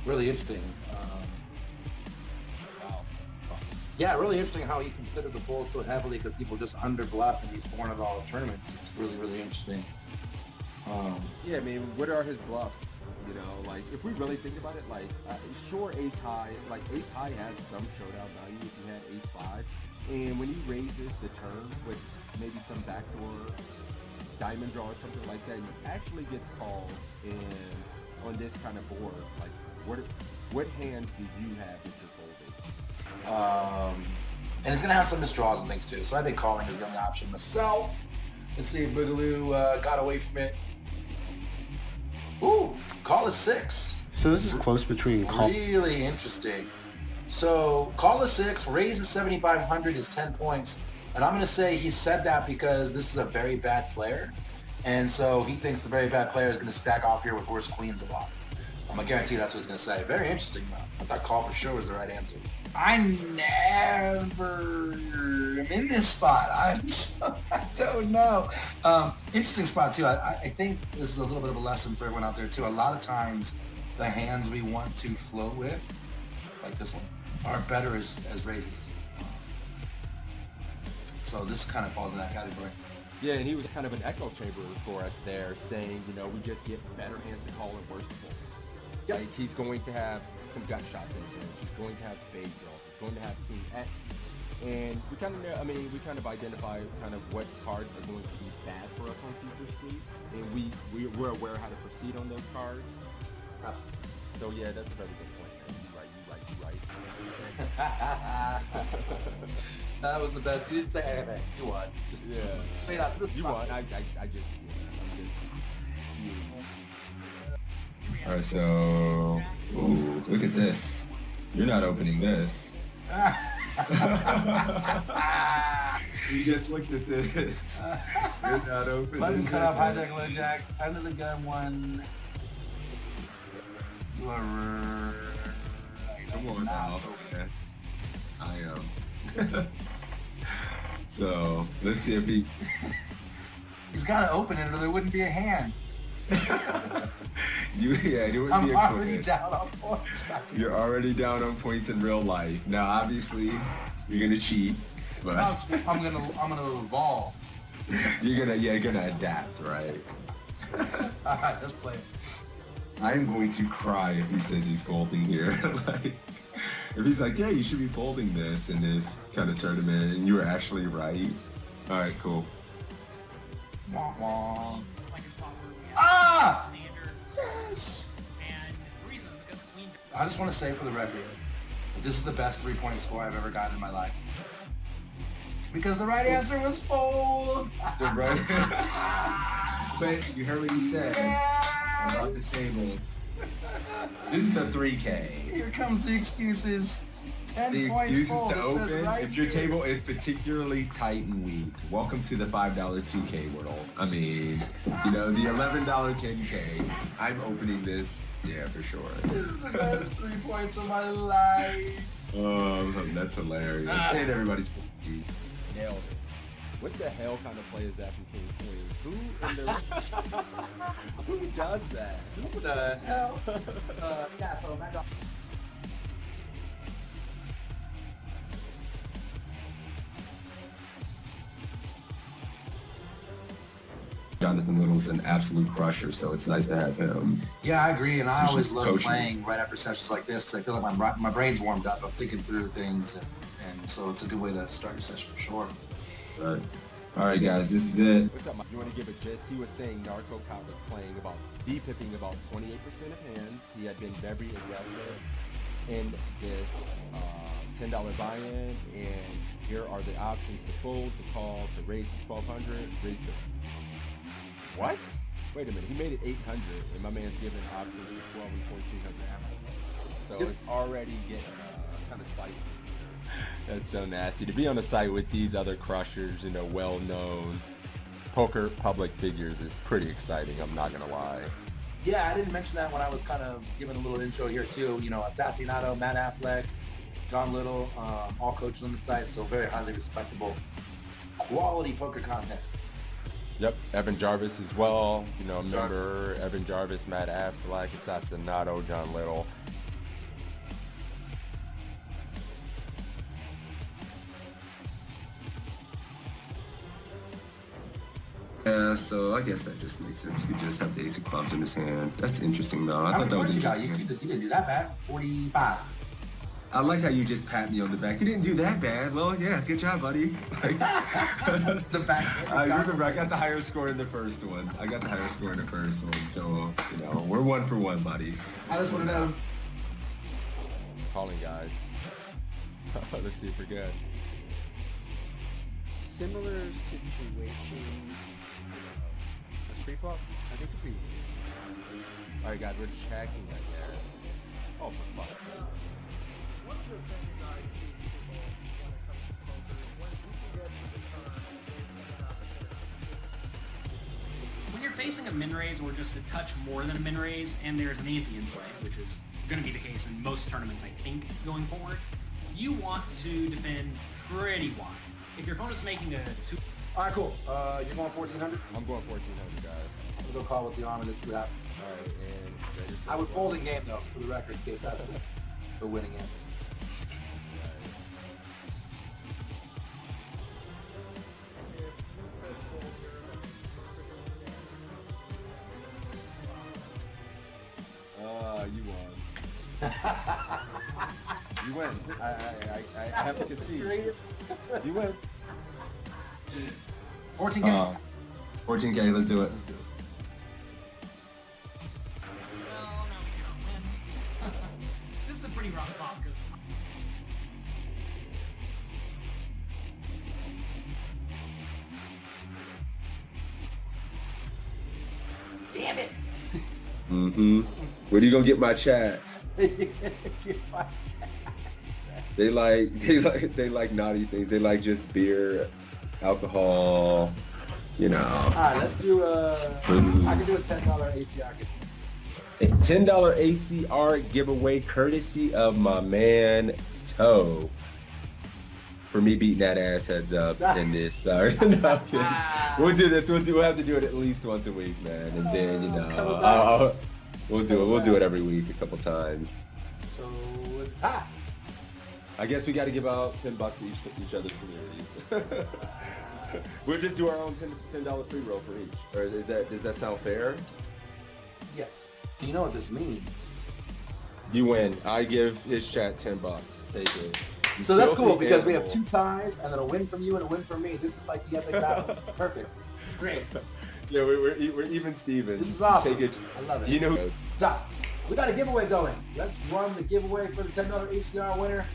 really interesting. Wow. Yeah, really interesting how he considered the fold so heavily because people just under bluff in these $400 tournaments. It's really, really interesting. Yeah, I mean, what are his bluffs? You know, like if we really think about it, like sure, ace high has some showdown value if you had ace five, and when he raises the turn with maybe some backdoor diamond draw or something like that, he actually gets called. And on this kind of board, like what hands do you have that you're folding? And it's gonna have some misdraws and things too. So I think calling is the only option myself. Let's see if Boogaloo got away from it. Ooh, call is 6. So this is close between call. Really interesting. So call is 6, raise is 7,500 is 10 points. And I'm going to say he said that because this is a very bad player. And so he thinks the very bad player is going to stack off here with worse queens a lot. I'm going to guarantee that's what he's going to say. Very interesting, though. I thought call for sure was the right answer. I never am in this spot. I don't know. Interesting spot, too. I think this is a little bit of a lesson for everyone out there, too. A lot of times, the hands we want to float with, like this one, are better as raises. So this kind of falls in that category. Yeah, and he was kind of an echo chamber for us there, saying, you know, we just get better hands to call and worse to fold. Yep. Like he's going to have some gut shots in his range. He's going to have spade draws. He's going to have king X. And we kind of, we kind of identify kind of what cards are going to be bad for us on future streets, and we're aware how to proceed on those cards. Absolutely. So yeah, that's a very good point. You right. That was the best. You didn't say anything. You won. Just straight up. You won. I'm just spewing. All right, so ooh, look at this. You're not opening this. You just looked at this. You're not opening. Button cut off, hijack, low jack, under the gun one. You are right. Come on now. Okay. I am. So let's see if he. He's got to open it, or there wouldn't be a hand. It wouldn't be a I'm already down on points. You're already down on points in real life. Now, obviously, you're gonna cheat, but I'm gonna evolve. you're gonna adapt, right? All right, let's play it. I'm going to cry if he says he's folding here. Like, if he's like, yeah, you should be folding this in this kind of tournament, and you were actually right. All right, cool. Wah, wah. Ah! Yes! And the reason is because Queen. I just want to say for the record that this is the best 3-point score I've ever gotten in my life. Because the right answer was fold. The right. But you heard what he said about the tables. This is a 3K. Here comes the excuses. 10 The points excuses fold. to It says open right if your here. table is particularly tight and weak. Welcome to the $5 2K world. I mean, you know, the $11 10K. I'm opening this, yeah, for sure. This is the best 3 points of my life. Oh, that's hilarious. And everybody's 50. Nailed it. What the hell kind of play is that from King Queen? Who does that? What the hell? Yeah, so Matt Dog. Jonathan Little's an absolute crusher, so it's nice to have him. Yeah, I agree, and I Just always love coaching. playing right after sessions like this because I feel like my brain's warmed up. I'm thinking through things, and so it's a good way to start your session for sure. Right. All right, guys, this is it. What's up, Mike? You want to give a gist? He was saying Narco Cop was playing about deep-pipping about 28% of hands. He had been very aggressive in this $10 buy-in, and here are the options to fold, to call, to raise to 1,200, raise to... What? Wait a minute, he made it 800, and my man's giving options to 12 and 1,400 ounces. So it's already getting kind of spicy. That's so nasty. To be on the site with these other crushers, you know, well-known poker public figures is pretty exciting, I'm not gonna lie. Yeah, I didn't mention that when I was kind of giving a little intro here too. You know, Assassinato, Matt Affleck, John Little, all coaches on the site, so very highly respectable, quality poker content. Yep, Evan Jarvis as well. You know, remember Evan Jarvis, Matt Affleck, Assassinato, John Little. Yeah, so I guess that just makes sense. He just have the ace of clubs in his hand. That's interesting, though. I How thought many that was points you got? interesting. You didn't do that bad. 45. I like how you just pat me on the back. You didn't do that bad. Well, yeah, good job, buddy. Like, The back. I remember I got the higher score in the first one. So, you know, we're 1 for 1, buddy. I just want to know. Calling, guys. Let's see if we're good. Similar situation. That's pre-flop? I think it's pre. All right, guys, we're checking, I guess. Oh, for fuck's sake. One of the things I teach people when it comes to poker is when you can get to the turn and there's an opportunity. When you're facing a min raise or just a touch more than a min raise, and there's an ante in play, which is going to be the case in most tournaments, I think, going forward, you want to defend pretty wide. If your opponent's making a 2. All right, cool. You're going 1,400. I'm going 1,400, guys. I'm gonna go call with the arm and just see what happens. All right, and I would fold in game though, for the record, in case that's the winning end. You won. You win. I have to concede. You win. 14K. 14K, let's do it. Let's do it. Well, no, we cannot win. This is a pretty rough spot because Damn it. Mm-hmm. Where do you gonna get my chat? They like naughty things. They like just beer, alcohol, you know. All right, let's do I can do a $10 ACR giveaway. A $10 ACR giveaway courtesy of my man Toe. For me beating that ass heads up in this. Sorry. No, I'm kidding. We'll do this. We'll have to do it at least once a week, man. And then, you know, we'll do it. We'll do it every week a couple times. So it's a tie. I guess we got to give out $10 to each other's communities. We'll just do our own $10 free roll for each. Or does that sound fair? Yes. You know what this means. You win. I give his chat $10. Take it. So that's cool because we have 2 ties and then a win from you and a win from me. This is like the epic battle. It's perfect. It's great. Yeah, we're even Stevens. This is awesome. Take it. I love it. You know, Stop. We got a giveaway going. Let's run the giveaway for the $10 ACR winner.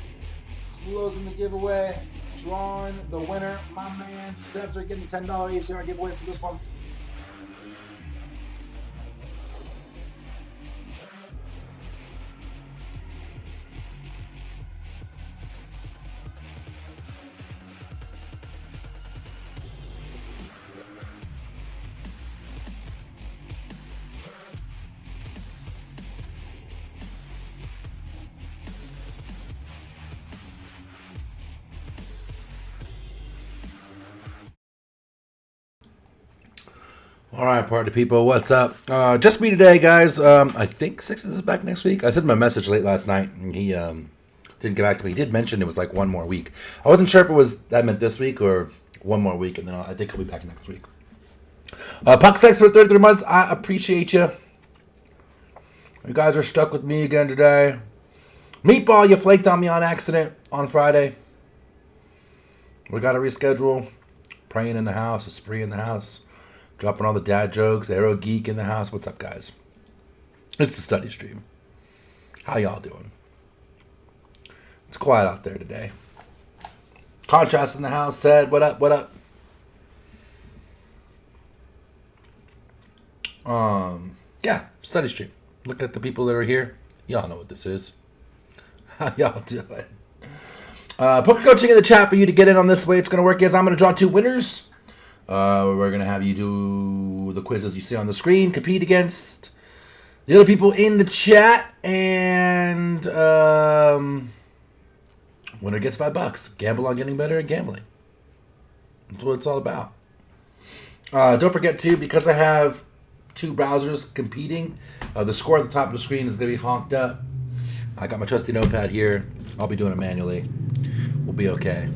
Closing the giveaway. Drawing the winner. My man Sebs are getting the $10 ACR giveaway for this one. All right, party people, what's up? Just me today, guys. I think Sixes is back next week. I sent him a message late last night, and he didn't get back to me. He did mention it was like 1 more week. I wasn't sure if that meant this week or 1 more week, and then I think he'll be back next week. Puck Sex for 33 months. I appreciate you. You guys are stuck with me again today. Meatball, you flaked on me on accident on Friday. We got to reschedule. Praying in the house, a spree in the house. Dropping all the dad jokes, Aero Geek in the house. What's up, guys? It's the study stream. How y'all doing? It's quiet out there today. Contrast in the house said, what up, what up? Yeah, study stream. Looking at the people that are here. Y'all know what this is. How y'all doing? Poker coaching in the chat for you to get in on this way. It's going to work is I'm going to draw 2 winners. We're going to have you do the quizzes you see on the screen, compete against the other people in the chat, and winner gets $5. Gamble on getting better at gambling. That's what it's all about. Don't forget, too, because I have 2 browsers competing, the score at the top of the screen is going to be honked up. I got my trusty notepad here. I'll be doing it manually. We'll be okay.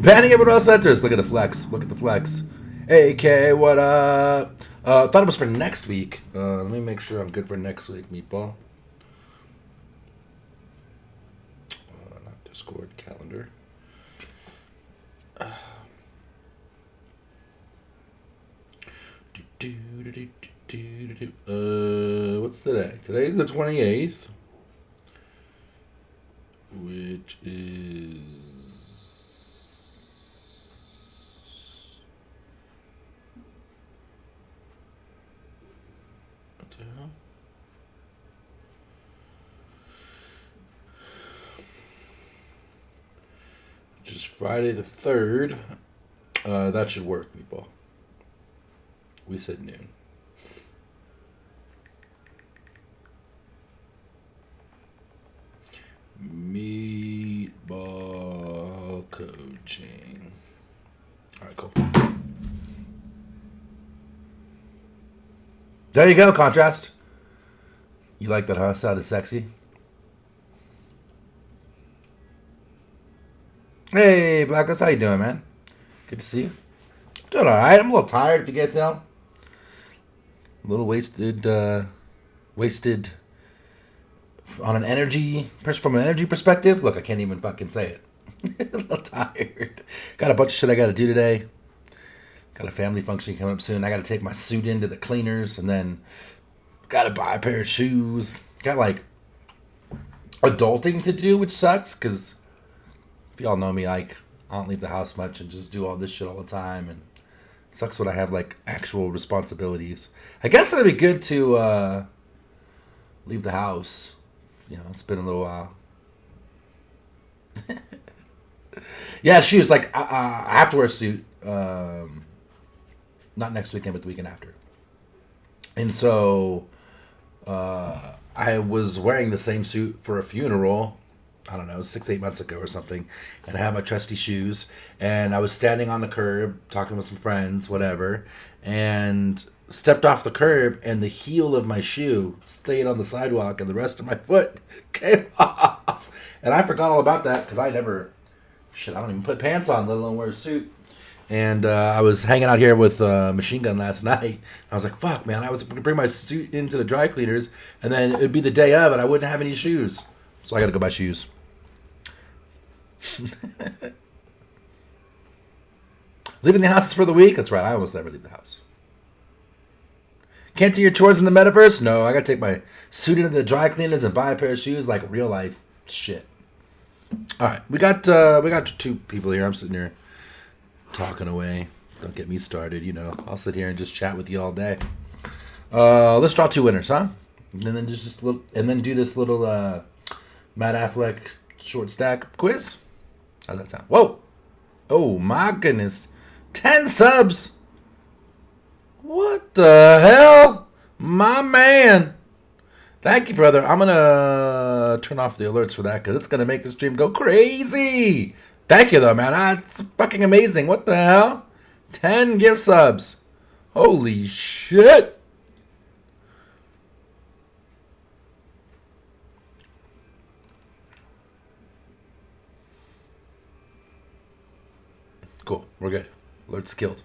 Banning everyone else enters. Look at the flex. Look at the flex. AK, what up? Thought it was for next week. Let me make sure I'm good for next week, Meatball. Not Discord, calendar. What's today? Today's the 28th, which is what the hell? Which is Friday the 3rd. That should work, Meatball. We said noon. Meatball coaching. All right, cool. There you go, contrast. You like that, huh? Sounded sexy. Hey, Blacklist, how you doing, man? Good to see you. Doing all right. I'm a little tired, if you can't tell. A little wasted on an energy, from an energy perspective. Look, I can't even fucking say it. A little tired. Got a bunch of shit I got to do today. Got a family function coming up soon. I got to take my suit into the cleaners, and then got to buy a pair of shoes. Got like adulting to do, which sucks because if y'all know me, like I don't leave the house much and just do all this shit all the time, and it sucks when I have like actual responsibilities. I guess it'd be good to leave the house. You know, it's been a little while. Yeah, shoes. Like I have to wear a suit. Not next weekend, but the weekend after. And so I was wearing the same suit for a funeral, I don't know, 6-8 months ago or something. And I had my trusty shoes. And I was standing on the curb, talking with some friends, whatever. And stepped off the curb, and the heel of my shoe stayed on the sidewalk, and the rest of my foot came off. And I forgot all about that, because I don't even put pants on, let alone wear a suit. And I was hanging out here with Machine Gun last night. I was like, fuck, man, I was going to bring my suit into the dry cleaners, and then it would be the day of, and I wouldn't have any shoes. So I got to go buy shoes. Leaving the house for the week? That's right, I almost never leave the house. Can't do your chores in the metaverse? No, I got to take my suit into the dry cleaners and buy a pair of shoes like real life shit. All right, we got 2 people here. I'm sitting here talking away. Don't get me started, you know. I'll sit here and just chat with you all day. Let's draw 2 winners, huh? And then do this little Matt Affleck short stack quiz. How's that sound? Whoa! Oh my goodness! 10 subs. What the hell, my man? Thank you, brother. I'm gonna turn off the alerts for that because it's gonna make the stream go crazy. Thank you, though, man. It's fucking amazing. What the hell? 10 gift subs. Holy shit. Cool. We're good. Alert's killed.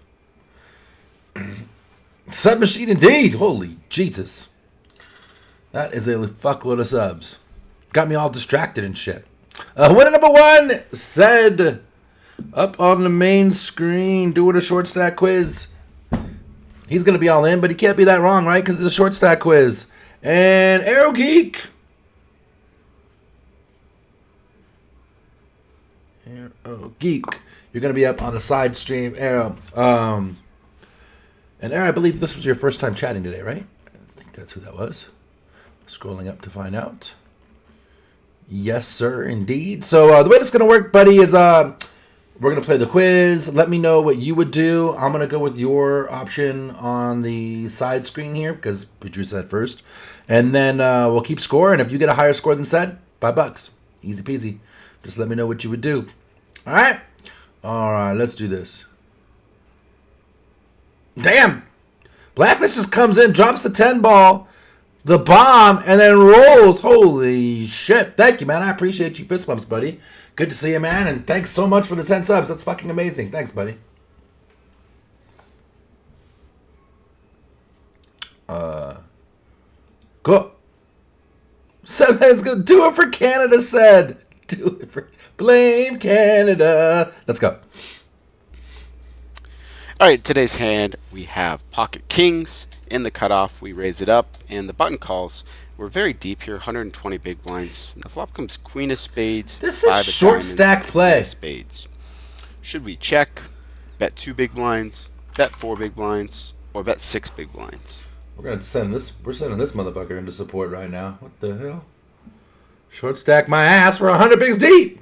Submachine indeed. Holy Jesus. That is a fuckload of subs. Got me all distracted and shit. Winner number 1 said up on the main screen doing a short stack quiz. He's going to be all in, but he can't be that wrong, right? Because it's a short stack quiz. And Arrow Geek. Arrow Geek. You're going to be up on a side stream, Arrow. And Arrow, I believe this was your first time chatting today, right? I think that's who that was. Scrolling up to find out. Yes, sir, indeed. So the way it's going to work, buddy, is we're going to play the quiz. Let me know what you would do. I'm going to go with your option on the side screen here because Drew said first. And then we'll keep score. And if you get a higher score than said, $5. Easy peasy. Just let me know what you would do. All right? All right, let's do this. Damn! Blacklist just comes in, drops the 10 ball. the bomb and then rolls. Holy shit. Thank you, man. I appreciate you. Fist bumps, buddy. Good to see you, man. And thanks so much for the 10 subs. That's fucking amazing. Thanks, buddy. Go. Seven's gonna do it for Canada, said. Do it for blame Canada. Let's go. All right, today's hand, we have pocket kings. In the cutoff, we raise it up, and the button calls. We're very deep here, 120 big blinds. And the flop comes queen of spades, This five is of short diamonds, stack queen play. of spades. Should we check, bet 2 big blinds, bet 4 big blinds, or bet 6 big blinds? We're sending this motherfucker into support right now. What the hell? Short stack my ass. We're 100 bigs deep.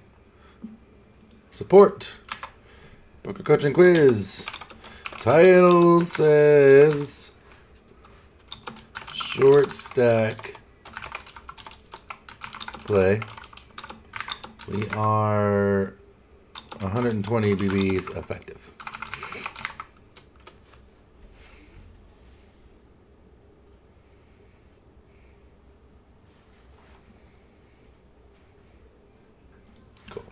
Support. Poker coaching quiz. Title says short stack play. We are 120 BBs effective. Cool.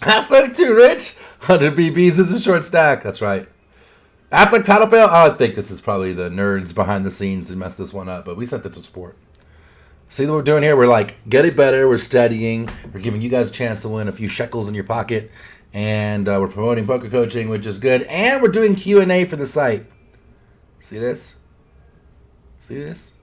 Affleck too rich. 100 BBs is a short stack. That's right. Affleck title fail? I think this is probably the nerds behind the scenes who messed this one up, but we sent it to support. See what we're doing here? We're like, getting better. We're studying. We're giving you guys a chance to win a few shekels in your pocket. And we're promoting poker coaching, which is good. And we're doing Q&A for the site. See this? See this?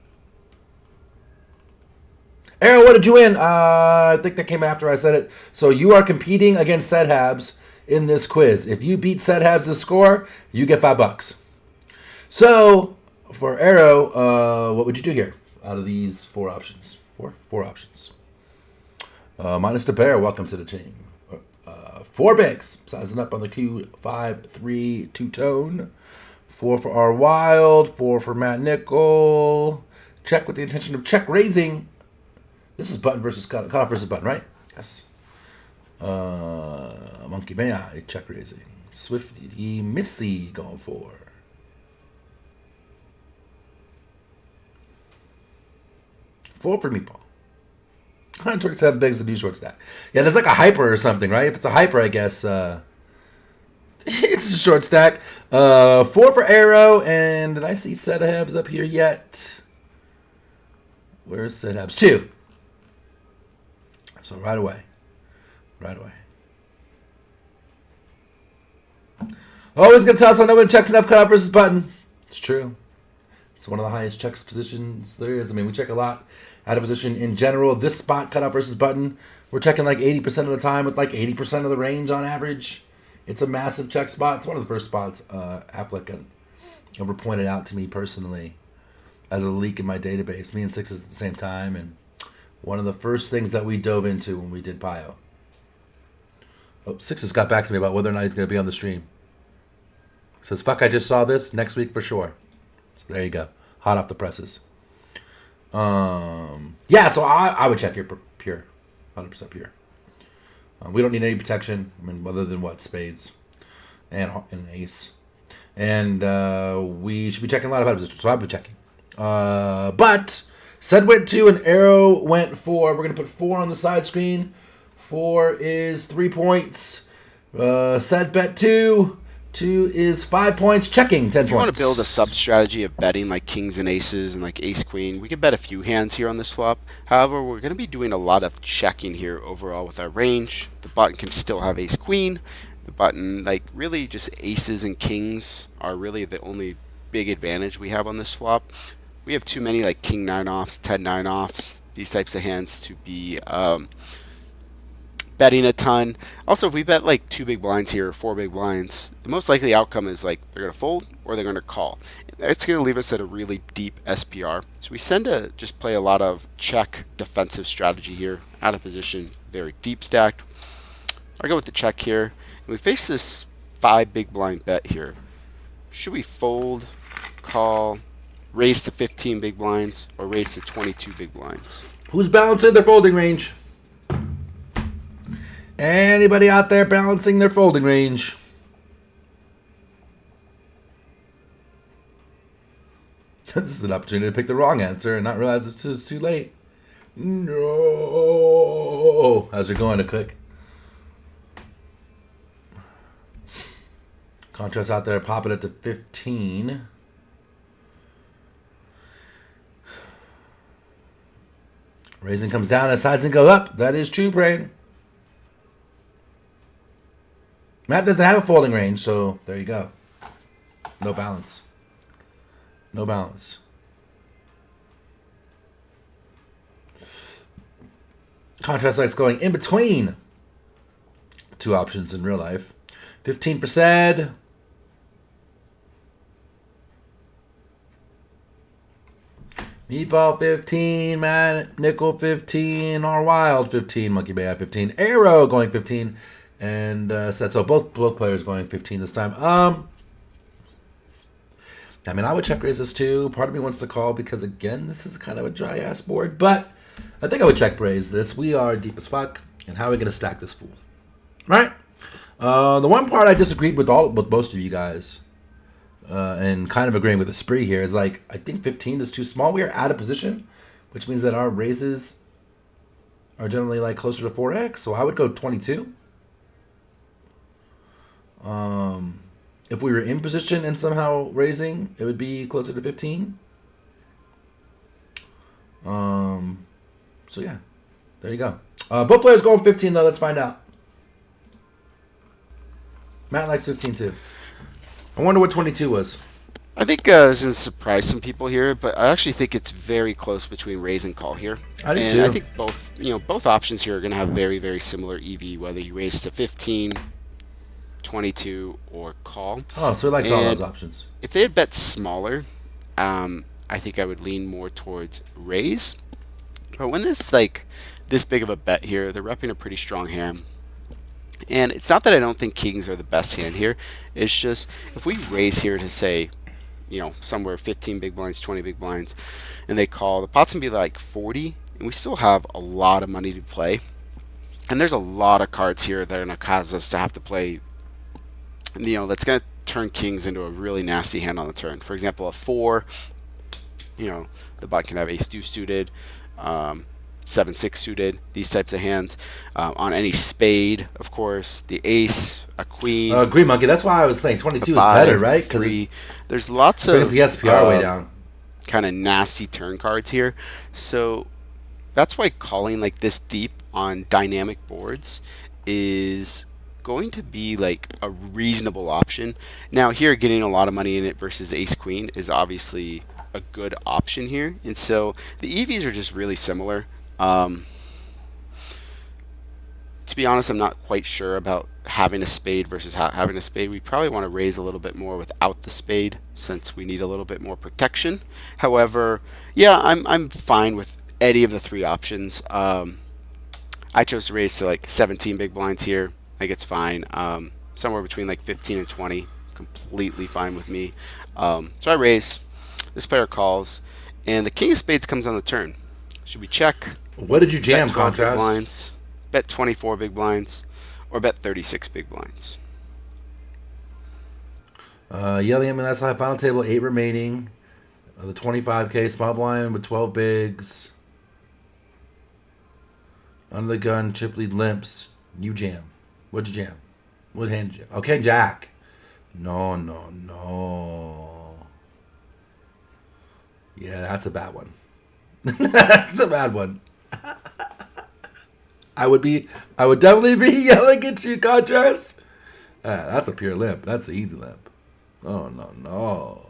Arrow, what did you win? I think that came after I said it. So you are competing against Set Habs in this quiz. If you beat Set Habs' score, you get $5. So for Arrow, what would you do here out of these 4 options? Four options. Minus the pair, welcome to the team. 4 bigs, sizing up on the Q5-3 two-tone. 4 for R Wild, 4 for Matt Nickel. Check with the intention of check raising. This is button versus cutoff versus button, right? Yes. Monkey May I, check raising. Swifty Missy going for. Four for Meatball. 127 bigs to do short stack. Yeah, there's like a hyper or something, right? If it's a hyper, I guess it's a short stack. 4 for Arrow, and did I see Set Habs up here yet? Where's Set Habs? 2. So right away. Right away. Always gonna tell us I know when checks enough cutoff versus button. It's true. It's one of the highest checks positions there is. I mean, we check a lot out of position in general. This spot, cutoff versus button, we're checking like 80% of the time with like 80% of the range on average. It's a massive check spot. It's one of the first spots Affleck ever pointed out to me personally as a leak in my database. Me and Sixes at the same time, and one of the first things that we dove into when we did Pio. Oh, Sixes got back to me about whether or not he's going to be on the stream. Says, fuck, I just saw this. Next week for sure. So there you go. Hot off the presses. Yeah, so I would check your pure. 100% pure. We don't need any protection. I mean, other than what? Spades. And an ace. And we should be checking a lot of out of position. So I'll be checking. But Said went 2 and Arrow went 4. We're going to put 4 on the side screen. 4 is 3 points. Said bet 2. 2 is 5 points. Checking 10 points. If you want to build a sub strategy of betting like kings and aces and like ace queen, we can bet a few hands here on this flop. However, we're going to be doing a lot of checking here overall with our range. The button can still have ace queen. The button, like really just aces and kings are really the only big advantage we have on this flop. We have too many like king 9 offs, 10 9 offs, these types of hands to be betting a ton. Also, if we bet like 2 big blinds here or 4 big blinds, the most likely outcome is like they're going to fold or they're going to call. It's going to leave us at a really deep SPR. So we tend to just play a lot of check defensive strategy here, out of position, very deep stacked. I go with the check here. And we face this 5 big blind bet here. Should we fold, call, raise to 15 big blinds, or raise to 22 big blinds? Who's balancing their folding range? Anybody out there balancing their folding range? This is an opportunity to pick the wrong answer and not realize it's just too late. No. How's it going to click? Contrast out there, popping it to 15. Raising comes down and sides and go up. That is true, Brain. Matt doesn't have a folding range, so there you go. No balance. No balance. Contrast likes going in between the two options in real life. 15 for Sed. Meatball 15, man. Nickel 15. R Wild 15. Monkey Bay 15. Arrow going 15. And Sed. So both players going 15 this time. I mean, I would check raise this too. Part of me wants to call because, again, this is kind of a dry-ass board. But I think I would check raise this. We are deep as fuck. And how are we going to stack this fool? Right? The one part I disagreed with most of you guys, and kind of agreeing with the spree here, is like, I think 15 is too small. We are out of position, which means that our raises are generally like closer to 4x. So I would go 22. If we were in position and somehow raising, it would be closer to 15. So yeah, there you go. Both players going 15 though. Let's find out. Matt likes 15 too. I wonder what 22 was. I think this is going to surprise some people here, but I actually think it's very close between raise and call here. I do and too. I think both options here are going to have very, very similar EV, whether you raise to 15, 22, or call. Oh, so he likes all those options. If they had bet smaller, I think I would lean more towards raise. But when this this big of a bet here, they're repping a pretty strong hand. And it's not that I don't think kings are the best hand here. It's just if we raise here to say, somewhere 15 big blinds, 20 big blinds, and they call, the pot's going to be like 40, and we still have a lot of money to play. And there's a lot of cards here that are going to cause us to have to play, that's going to turn kings into a really nasty hand on the turn. For example, a 4, the bot can have ace-deuce suited, 7-6 suited, these types of hands. On any spade, of course, the ace, a queen. Green Monkey, that's why I was saying 22 is 5, better, right? 3. There's lots of because the SPR way down. Kind of nasty turn cards here. So that's why calling like this deep on dynamic boards is going to be like a reasonable option. Now here, getting a lot of money in it versus ace queen is obviously a good option here. And so the EVs are just really similar. To be honest, I'm not quite sure about having a spade versus having a spade. We probably want to raise a little bit more without the spade since we need a little bit more protection. However, yeah, I'm fine with any of the three options. I chose to raise to like 17 big blinds here. I think it's fine. Somewhere between like 15 and 20, completely fine with me. So I raise. This player calls, and the king of spades comes on the turn. Should we check? What did you jam, bet 12 big Contrast? blinds, bet 24 big blinds, or bet 36 big blinds? Yelling at me last night, final table, 8 remaining. The 25K small blind with 12 bigs. Under the gun, chip lead limps. You jam. What'd you jam? What hand did you jam? Okay, Jack. No. Yeah, that's a bad one. That's a bad one. I would definitely be yelling at you, Contrast. That's a pure limp. That's an easy limp. Oh, no.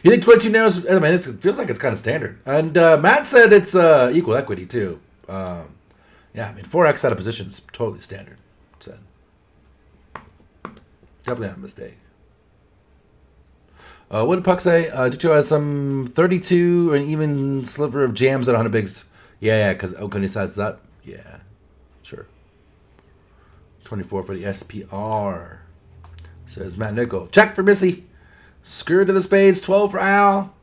You think 22 narrows? I mean, it feels like it's kind of standard. And Matt said it's equal equity, too. Yeah, I mean, 4x out of position is totally standard. Said. Definitely not a mistake. What did Puck say? Dicho has some 32 and even sliver of jams at 100 bigs. Yeah, because Oconee sizes up. Yeah, sure. 24 for the SPR. Says Matt Nickel. Check for Missy. Skirt to the spades. 12 for Al.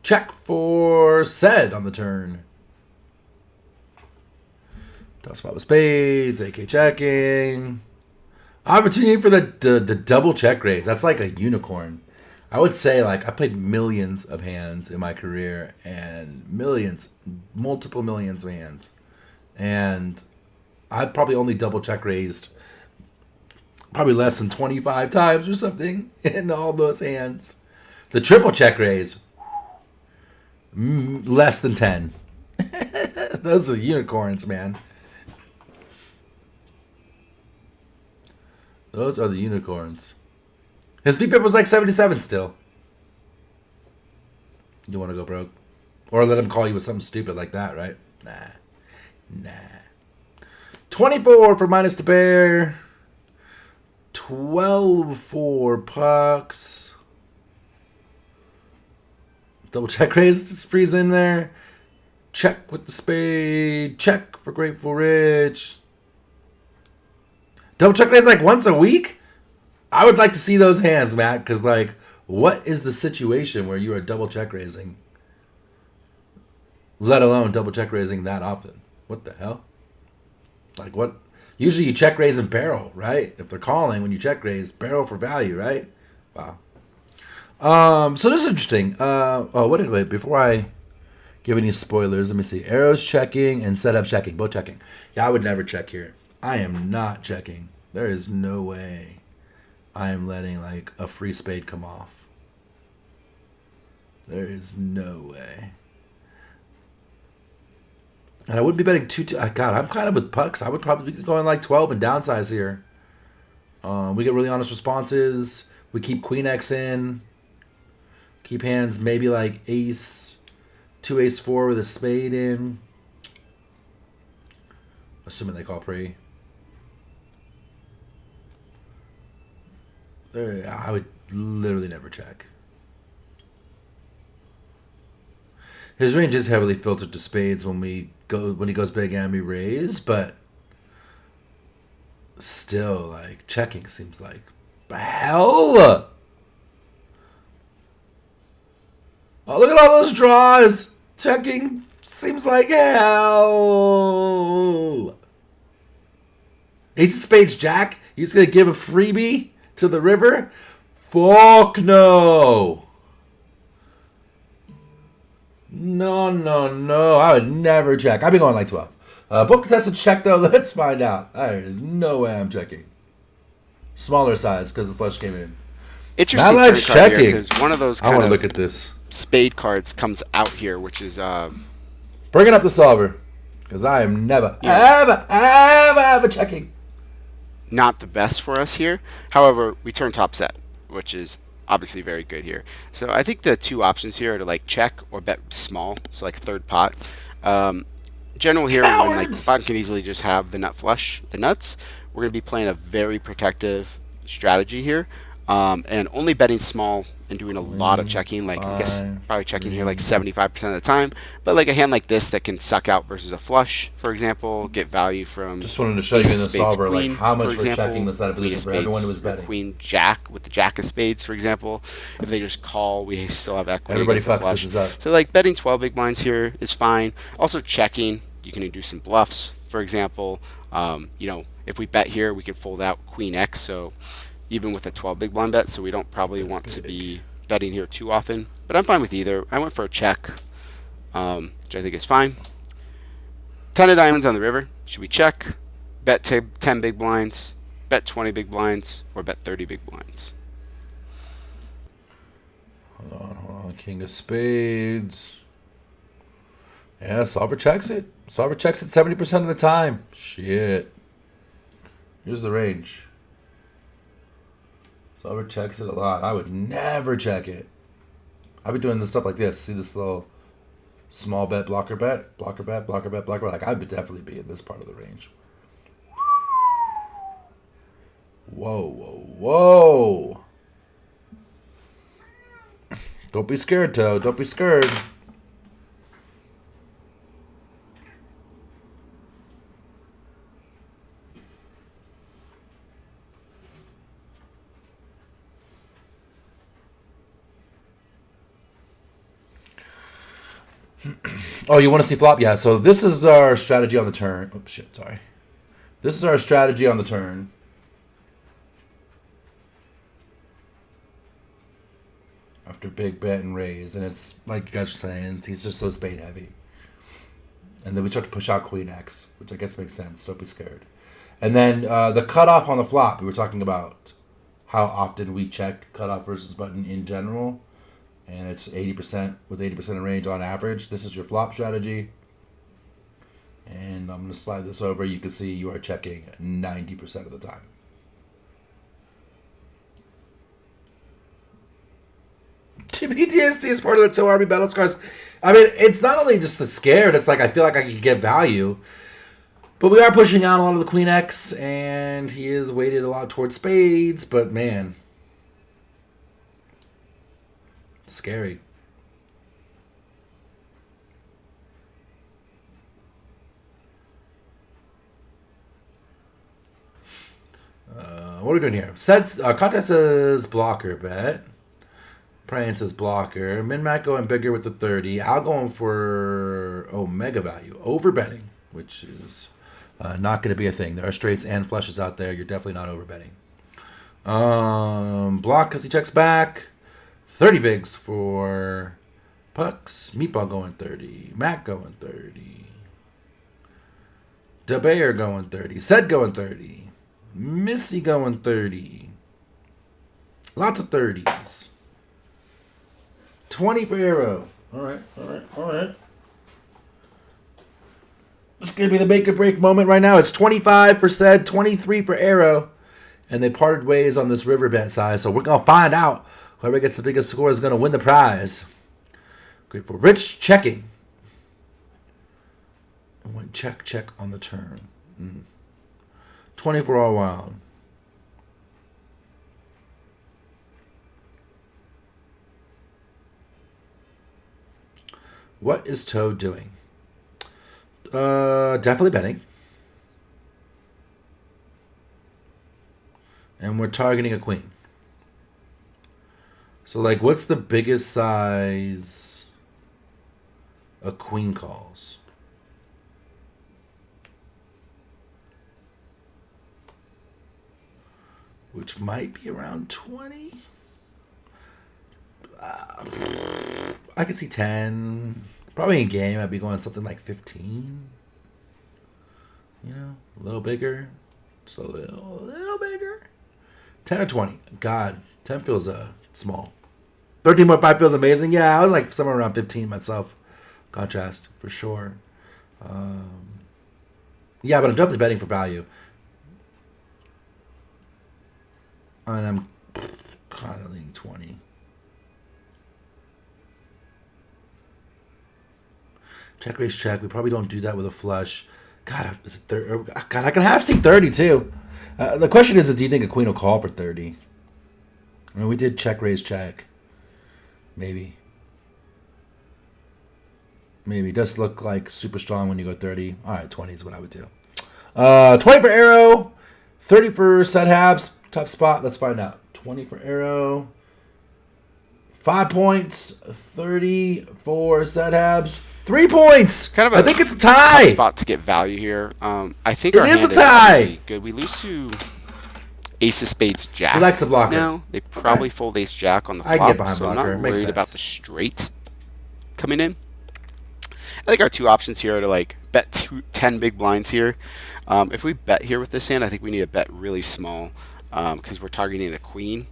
Check for Sed on the turn. Top spot with spades. AK checking. Opportunity for the double check raise. That's like a unicorn. I would say like I played millions of hands in my career and multiple millions of hands. And I probably only double check raised probably less than 25 times or something in all those hands. The triple check raise, less than 10. Those are unicorns, man. Those are the unicorns. His VPIP was like 77 still. You want to go broke? Or let him call you with something stupid like that, right? Nah. 24 for minus to bear. 12 for pucks. Double check raise, freeze in there. Check with the spade. Check for Grateful Rich. Double check raise like once a week? I would like to see those hands, Matt, because, like, what is the situation where you are double check raising? Let alone double check raising that often. What the hell? Like, what? Usually you check raise and barrel, right? If they're calling, when you check raise, barrel for value, right? Wow. So this is interesting. Wait, before I give any spoilers, let me see. Arrows checking and setup checking. Both checking. Yeah, I would never check here. I am not checking. There is no way I am letting like a free spade come off. There is no way. And I wouldn't be betting too. God, I'm kind of with pucks. I would probably be going like 12 and downsize here. We get really honest responses. We keep Queen X in. Keep hands maybe like ace, 2 ace 4 with a spade in. Assuming they call pre. I would literally never check. His range is heavily filtered to spades when he goes big and we raise, but still, like, checking seems like hell. Oh, look at all those draws. Checking seems like hell. Ace of spades, Jack. You just gonna give a freebie to the river? Fuck no. No. I would never check. I'd be going like 12. Both contestants check, though. Let's find out. There is no way I'm checking. Smaller size because the flush came in. Interesting Not like checking. Because one of those I kind want of to look at this. spade cards comes out here, which is Bringing up the solver. Because I am ever checking. not the best for us here. However, we turn top set, which is obviously very good here. So I think the two options here are to like check or bet small, so like third pot. General here, when like the bottom can easily just have the nut flush, the nuts, we're going to be playing a very protective strategy here, and only betting small and doing a lot of checking, like I guess probably checking here like 75% of the time, but like a hand like this that can suck out versus a flush, for example, get value from. Just wanted to show you in the spades, solver queen, like how much for we're example, checking the side of queen position of for everyone who was spades, betting. Queen jack with the jack of spades, for example. If they just call, we still have equity. Everybody against the fucks flush. this up. So like betting 12 big blinds here is fine. Also checking, you can do some bluffs, for example. If we bet here, we could fold out Queen X. So even with a 12 big blind bet, so we don't probably want to be betting here too often. But I'm fine with either. I went for a check, which I think is fine. 10 of diamonds on the river. Should we check? Bet 10 big blinds, bet 20 big blinds, or bet 30 big blinds? Hold on. King of spades. Yeah, solver checks it. Solver checks it 70% of the time. Shit. Here's the range. Solver checks it a lot. I would never check it. I'd be doing this stuff like this. See this little small bet, blocker bet, blocker bet, blocker bet, blocker bet. Like, I would definitely be in this part of the range. Whoa. Don't be scared, Toe. Don't be scared. Oh, you want to see flop? Yeah, so this is our strategy on the turn. Oh, shit, sorry. This is our strategy on the turn. after big bet and raise, and it's like you guys are saying, he's just so spade heavy. And then we start to push out Queen X, which I guess makes sense. Don't be scared. And then the cutoff on the flop. We were talking about how often we check cutoff versus button in general, and it's 80% with 80% of range on average. This is your flop strategy. And I'm going to slide this over. You can see you are checking 90% of the time. PTSD is part of the Toe Army battle scars. I mean, it's not only just the scared. It's like I feel like I can get value. But we are pushing out a lot of the Queen X, and he is weighted a lot towards spades. But, man, scary. What are we doing here? Sets contest says blocker bet. Brian says blocker. Min-Mac going bigger with the 30. Al going for mega value. Over betting, which is not going to be a thing. There are straights and flushes out there. You're definitely not over betting. Block because he checks back. 30 bigs for Pucks. Meatball going 30. Mac going 30. DeBayer going 30. Sed going 30. Missy going 30. Lots of 30s. 20 for Arrow. All right. This is going to be the make or break moment right now. It's 25 for Sed, 23 for Arrow. And they parted ways on this river bet size. So we're going to find out whoever gets the biggest score is going to win the prize. Great for Rich checking. And went check on the turn. 20 for All Wild. What is Toe doing? Definitely betting. And we're targeting a queen. So, like, what's the biggest size a queen calls? Which might be around 20. I could see 10. Probably in game, I'd be going something like 15. You know, a little bigger. Just a little bigger. 10 or 20. God, 10 feels small. 13.5 feels amazing. Yeah, I was like somewhere around 15 myself. Contrast, for sure. Yeah, but I'm definitely betting for value. And I'm kind of leaning 20. Check, raise, check. We probably don't do that with a flush. God, is it 30? God, I can half see 30 too. The question is, do you think a queen will call for 30? I mean, we did check, raise, check. Maybe. It does look like super strong when you go 30. All right, 20 is what I would do. 20 for Arrow. 30 for Set Habs. Tough spot. Let's find out. 20 for Arrow. 5 points. 30 for Set Habs. 3 points. Kind of I think it's a tie. Spot to get value here. I think It our is hand a tie. obviously good. We lose to Ace of Spades Jack. He likes the blocker. Now they probably fold Ace Jack on the I flop, can get behind so I'm blocker. It not makes worried about sense. the straight coming in. I think our two options here are to like bet 10 big blinds here. If we bet here with this hand, I think we need to bet really small because we're targeting a queen.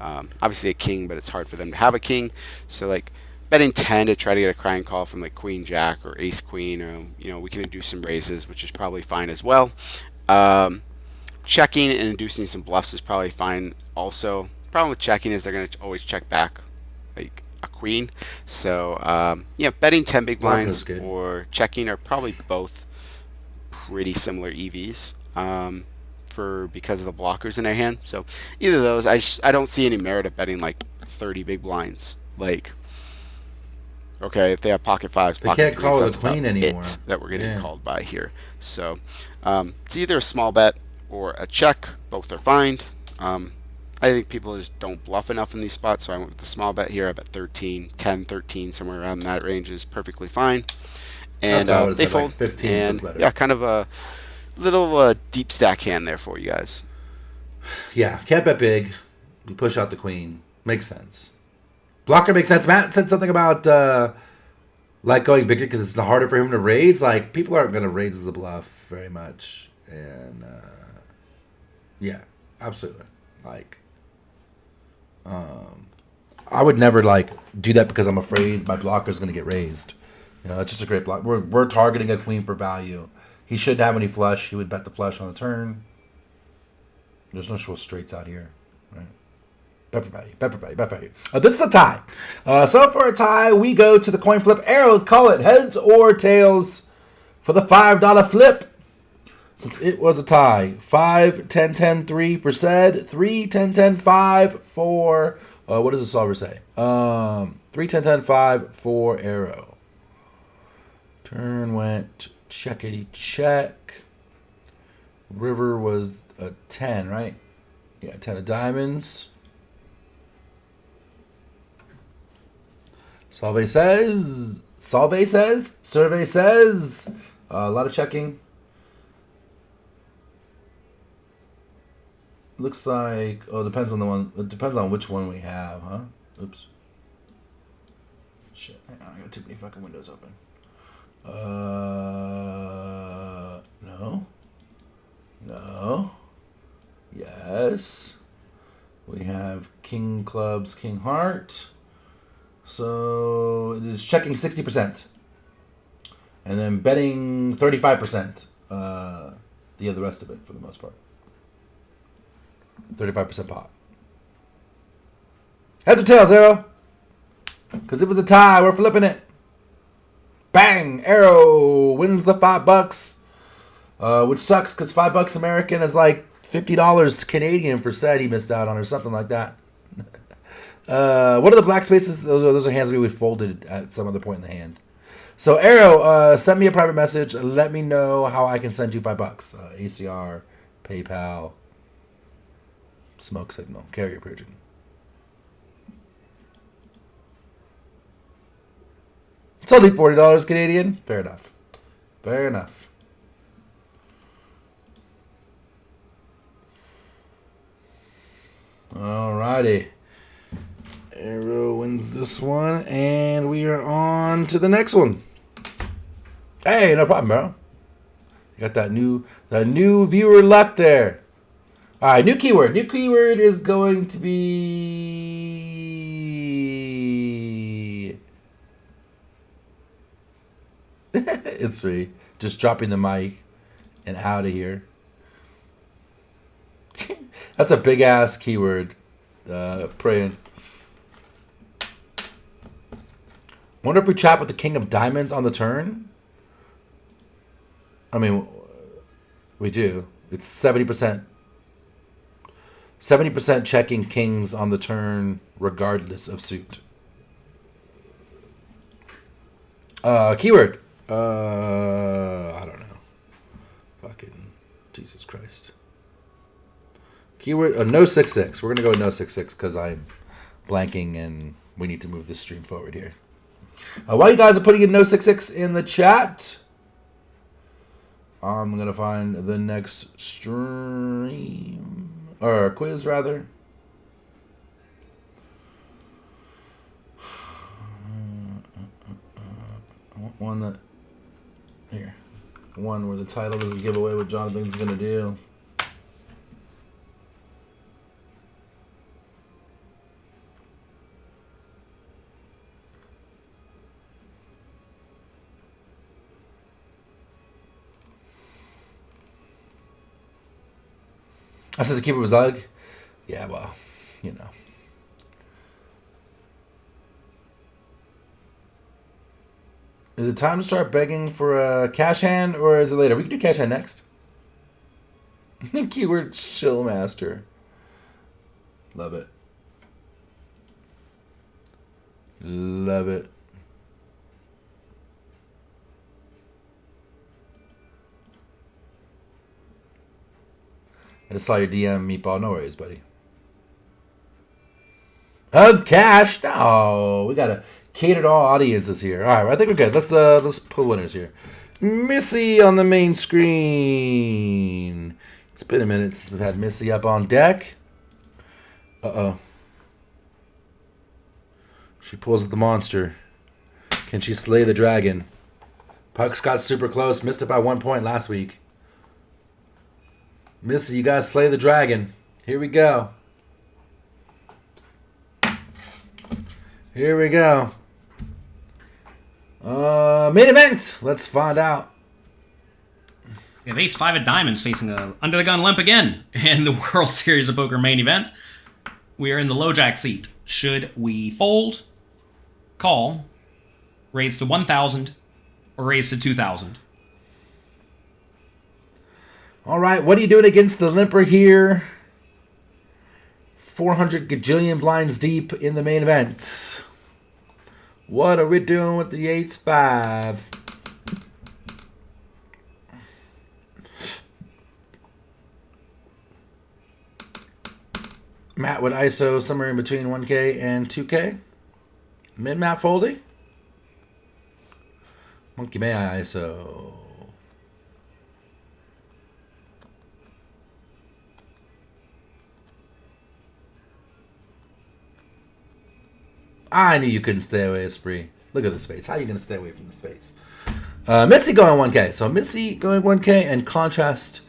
Obviously a king, but it's hard for them to have a king. So like betting 10 to try to get a crying call from like queen jack or ace queen, or we can induce some raises, which is probably fine as well. Checking and inducing some bluffs is probably fine also. Problem with checking is they're going to always check back like a queen. So yeah, betting 10 big blinds or checking are probably both pretty similar EVs because of the blockers in their hand. So either of those, I don't see any merit of betting like 30 big blinds. Like, okay, if they have pocket fives, they pocket can't call threes, the queen anymore. That we're getting called by here. So it's either a small bet or a check. Both are fine. I think people just don't bluff enough in these spots, so I went with the small bet here. I bet 13, 10, 13, somewhere around that range is perfectly fine. And they fold. Like 15 and better. yeah, kind of a little deep stack hand there for you guys. Yeah, can't bet big. We push out the queen. Makes sense. Blocker makes sense. Matt said something about like going bigger because it's harder for him to raise. Like people aren't going to raise as a bluff very much, and yeah, absolutely. Like, I would never like do that because I'm afraid my blocker's going to get raised. You know, it's just a great block. We're targeting a queen for value. He shouldn't have any flush. He would bet the flush on the turn. There's no show straights out here, right? Bet for value, bet for value, bet for value. This is a tie. So for a tie, we go to the coin flip. Arrow, call it heads or tails for the $5 flip. Since it was a tie. 5, 10, 10, 3 for said. 3, 10, 10, 5 for... what does the solver say? 3, 10, 10, 5 for arrow. Turn went checkity check. River was a 10, right? Yeah, 10 of diamonds. Survey says. Survey says. A lot of checking. Looks like, oh, depends on the one. It depends on which one we have, huh? Oops. Shit, hang on, I got too many fucking windows open. No. No. Yes. We have king clubs, king heart. So it is checking 60%. And then betting 35%. The rest of it for the most part. 35% pot. Heads or tails, Arrow? Because it was a tie. We're flipping it. Bang! Arrow wins the $5. Which sucks because $5 American is like $50 Canadian for said he missed out on or something like that. What are the black spaces? Those are hands we would folded at some other point in the hand. So Arrow, send me a private message. Let me know how I can send you $5. ACR, PayPal, smoke signal, carrier pigeon. It's only $40 Canadian. Fair enough. Fair enough. Alrighty. Arrow wins this one, and we are on to the next one. Hey, no problem, bro. You got that new viewer luck there. All right, new keyword. New keyword is going to be. It's free. Just dropping the mic and out of here. That's a big ass keyword. Praying. Wonder if we chat with the king of diamonds on the turn. I mean, we do. It's 70%. 70% checking kings on the turn, regardless of suit. Keyword. I don't know. Fucking Jesus Christ. Keyword. No 6-6. We're gonna go with no 6-6 because I'm blanking and we need to move this stream forward here. While you guys are putting in no 6-6 in the chat, I'm gonna find the next stream or quiz rather. I want one that here, one where the title doesn't give away what Jonathan's gonna do. I said the keeper was Ugg. Yeah, well, you know. Is it time to start begging for a cash hand, or is it later? We can do cash hand next. Keyword Shillmaster. Love it. Love it. I just saw your DM, Meatball. No worries, buddy. Cash. No, we gotta cater to all audiences here. All right, I think we're good. Let's pull winners here. Missy on the main screen. It's been a minute since we've had Missy up on deck. She pulls the monster. Can she slay the dragon? Pucks got super close. Missed it by 1 point last week. Missy, you gotta slay the dragon. Here we go. Here we go. Main event. Let's find out. We have Ace-5 of Diamonds facing a under-the-gun limp again in the World Series of Poker main event. We are in the low jack seat. Should we fold, call, raise to 1,000, or raise to 2,000? All right, what are you doing against the limper here? 400 gajillion blinds deep in the main event. What are we doing with the Ace-5? Matt would ISO somewhere in between 1K and 2K. Mid-map folding. Monkey May I ISO. I knew you couldn't stay away, Spree. Look at this face. How are you going to stay away from this face? Missy going 1K. So Missy going 1K and contrast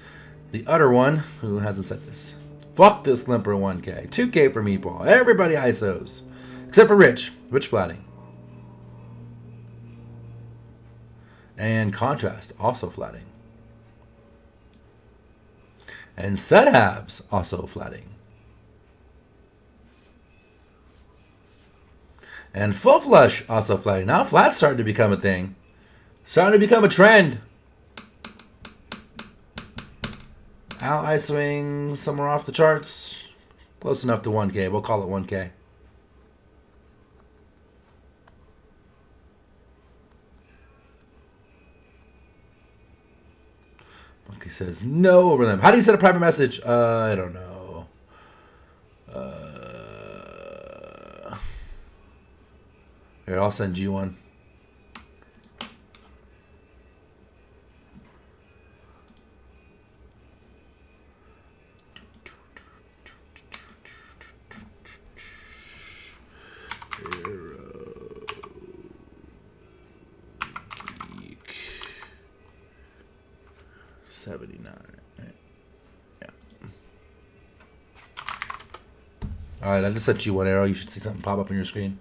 the other one who hasn't said this. Fuck this limper 1K. 2K for Meatball. Everybody ISOs. Except for Rich. Rich flatting. And contrast also flatting. And Sedhabs also flatting. And Full Flush also flatting. Now flat's starting to become a thing. Starting to become a trend. Out ISOing somewhere off the charts. Close enough to 1K. We'll call it 1K. Monkey says no over them. How do you send a private message? I don't know. Here, I'll send you one. Geek 79. Yeah. All right, I just sent you one arrow. You should see something pop up on your screen.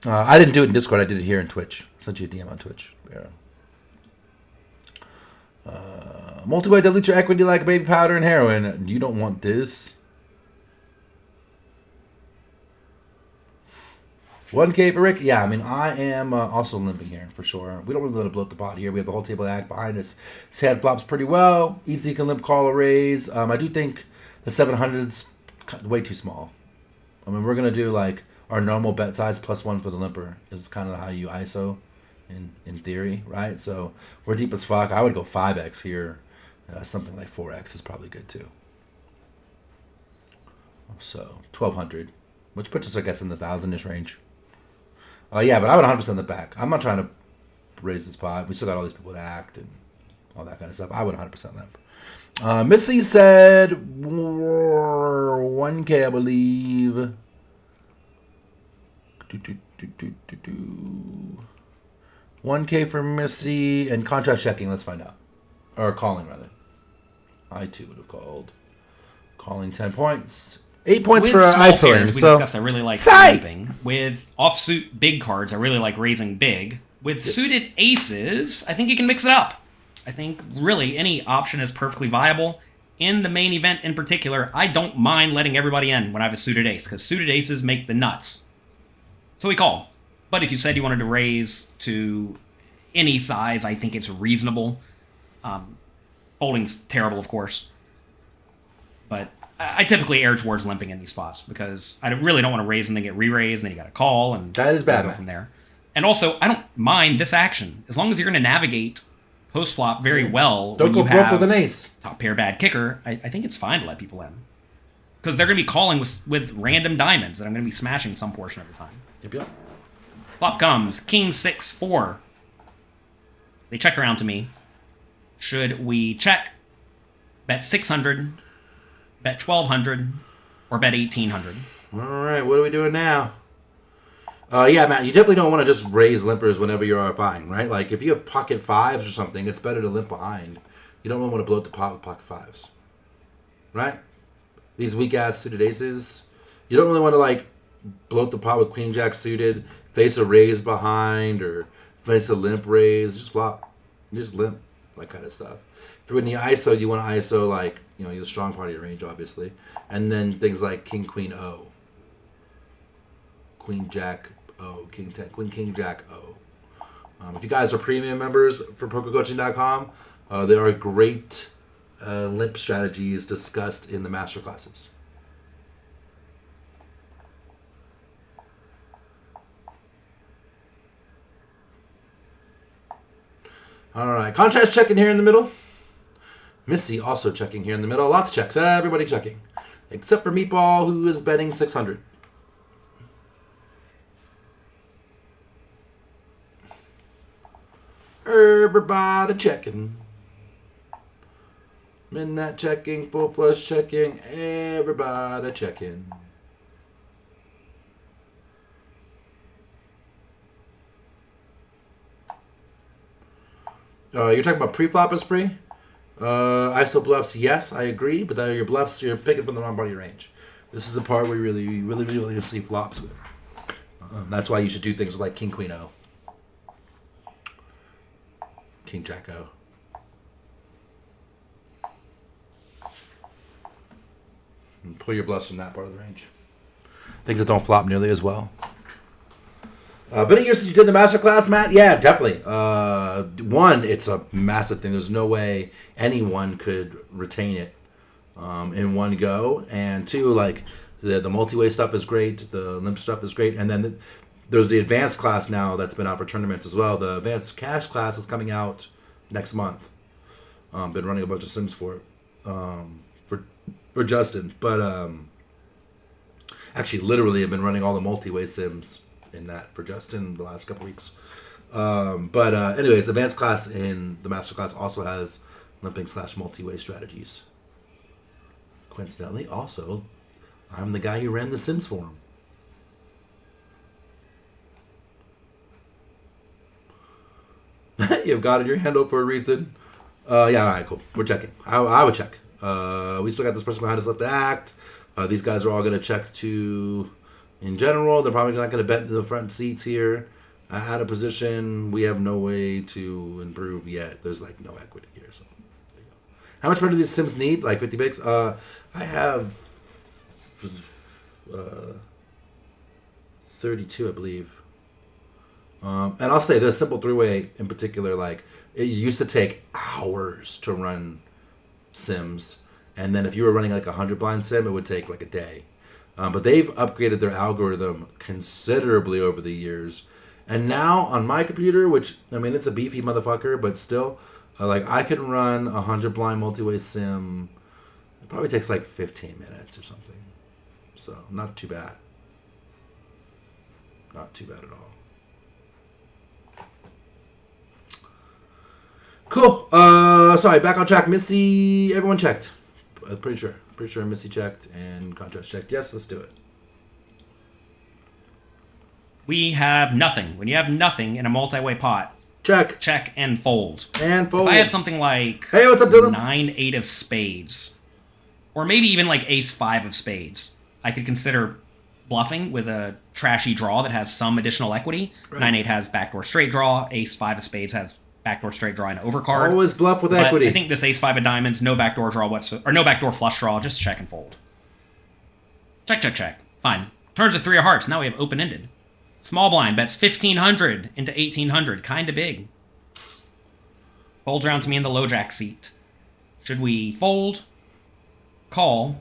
I didn't do it in Discord. I did it here in Twitch. Sent you a DM on Twitch. Multi-way dilute your equity like baby powder and heroin. You don't want this. 1K for Rick. Yeah, I mean, I am also limping here for sure. We don't really let it blow up the pot here. We have the whole table act behind us. Sad flops pretty well. Easily can limp, call, or raise. I do think the 700's way too small. I mean, we're going to do like our normal bet size plus 1 for the limper is kind of how you ISO in theory, right? So we're deep as fuck. I would go 5x here. Something like 4x is probably good too. So 1,200, which puts us, I guess, in the 1,000-ish range. Yeah, but I would 100% the back. I'm not trying to raise this pot. We still got all these people to act and all that kind of stuff. I would 100% limp. Missy said 1K, I believe. 1K for Missy and contrast checking. Let's find out. Or calling, rather. I too would have called. Calling 10 points. 8 points with for small ISOing. pairs, we discussed I really like Sight! limping. With offsuit big cards, I really like raising big. With suited aces, I think you can mix it up. I think really any option is perfectly viable. In the main event in particular, I don't mind letting everybody in when I have a suited ace, because suited aces make the nuts. So we call. But if you said you wanted to raise to any size, I think it's reasonable. Folding's terrible, of course. But I typically err towards limping in these spots because I really don't want to raise and then get re-raised, and then you got to call, and that is bad. Go from there. And also, I don't mind this action as long as you're going to navigate post flop very well. Don't go broke with an ace. Top pair bad kicker. I think it's fine to let people in because they're going to be calling with random diamonds that I'm going to be smashing some portion of the time. Yep. Flop comes King 6-4. They check around to me. Should we check, bet 600, bet 1200, or bet 1800. All right, what are we doing now? Yeah, Matt, you definitely don't want to just raise limpers whenever you're buying, right? Like, if you have pocket fives or something, it's better to limp behind. You don't want to bloat the pot with pocket fives, right? These weak-ass suited aces, you don't really want to, like, bloat the pot with queen jack suited, face a raise behind, or face a limp raise. Just flop. You just limp, that kind of stuff. If you're in the ISO, you want to ISO, like, you know, the strong part of your range, obviously. And then things like king, queen, O. Queen, jack, O. King, queen, king, jack, O. If you guys are premium members for PokerCoaching.com, there are great limp strategies discussed in the master classes. All right, contrast checking here in the middle. Missy also checking here in the middle. Lots of checks. Everybody checking. Except for Meatball, who is betting 600. Everybody checking. Midnight checking, full flush checking, everybody checking. You're talking about pre-flop as pre? ISO bluffs, yes, I agree, but your bluffs, you're picking from the wrong part of your range. This is the part where you really can see flops with. That's why you should do things like King Queen O, King Jack O. And pull your bluffs from that part of the range. Things that don't flop nearly as well. Been a year since you did the masterclass, Matt? Yeah, definitely. One, it's a massive thing. There's no way anyone could retain it in one go. And two, like, the multi-way stuff is great. The limp stuff is great. And then there's the advanced class now that's been out for tournaments as well. The advanced cash class is coming out next month. Been running a bunch of sims for it. For Justin. But actually, literally, I've been running all the multi-way sims in that for Justin the last couple weeks. But anyways, advanced class in the master class also has limping / multi-way strategies. Coincidentally, also, I'm the guy who ran the Sims for him. You've got it in your handle for a reason. Yeah, all right, cool. We're checking. I would check. We still got this person behind us left to act. These guys are all going to check to... In general, they're probably not going to bet in the front seats here. Out of position, we have no way to improve yet. There's like no equity here. So there you go. How much money do these Sims need? Like 50 bigs? I have 32, I believe. And I'll say the simple three-way in particular, like it used to take hours to run Sims. And then if you were running like a 100 blind Sim, it would take like a day. But they've upgraded their algorithm considerably over the years. And now on my computer, which, I mean, it's a beefy motherfucker, but still, like I can run a 100 blind multi-way sim. It probably takes like 15 minutes or something. So not too bad. Not too bad at all. Cool. Sorry, back on track. Missy, everyone checked. Pretty sure Missy checked and contrast checked. Yes, let's do it. We have nothing. When you have nothing in a multi-way pot, check and fold. And fold. If I have something like hey, what's up, Dylan? 9-8 of spades, or maybe even like Ace-5 of spades, I could consider bluffing with a trashy draw that has some additional equity. Right. 9-8 has backdoor straight draw. Ace-5 of spades has backdoor straight draw and overcard. Always bluff with but equity. I think this Ace-5 of diamonds, no backdoor draw whatsoever, or no backdoor flush draw, just check and fold. Check. Fine. Turns to 3 of hearts. Now we have open-ended. Small blind bets 1,500 into 1,800. Kind of big. Folds around to me in the low jack seat. Should we fold, call,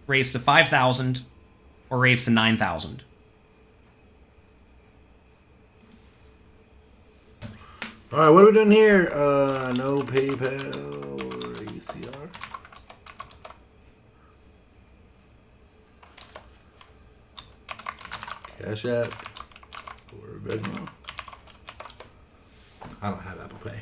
raise to 5,000, or raise to 9,000? All right, what are we doing here? No PayPal or ECR. Cash App or Venmo. I don't have Apple Pay.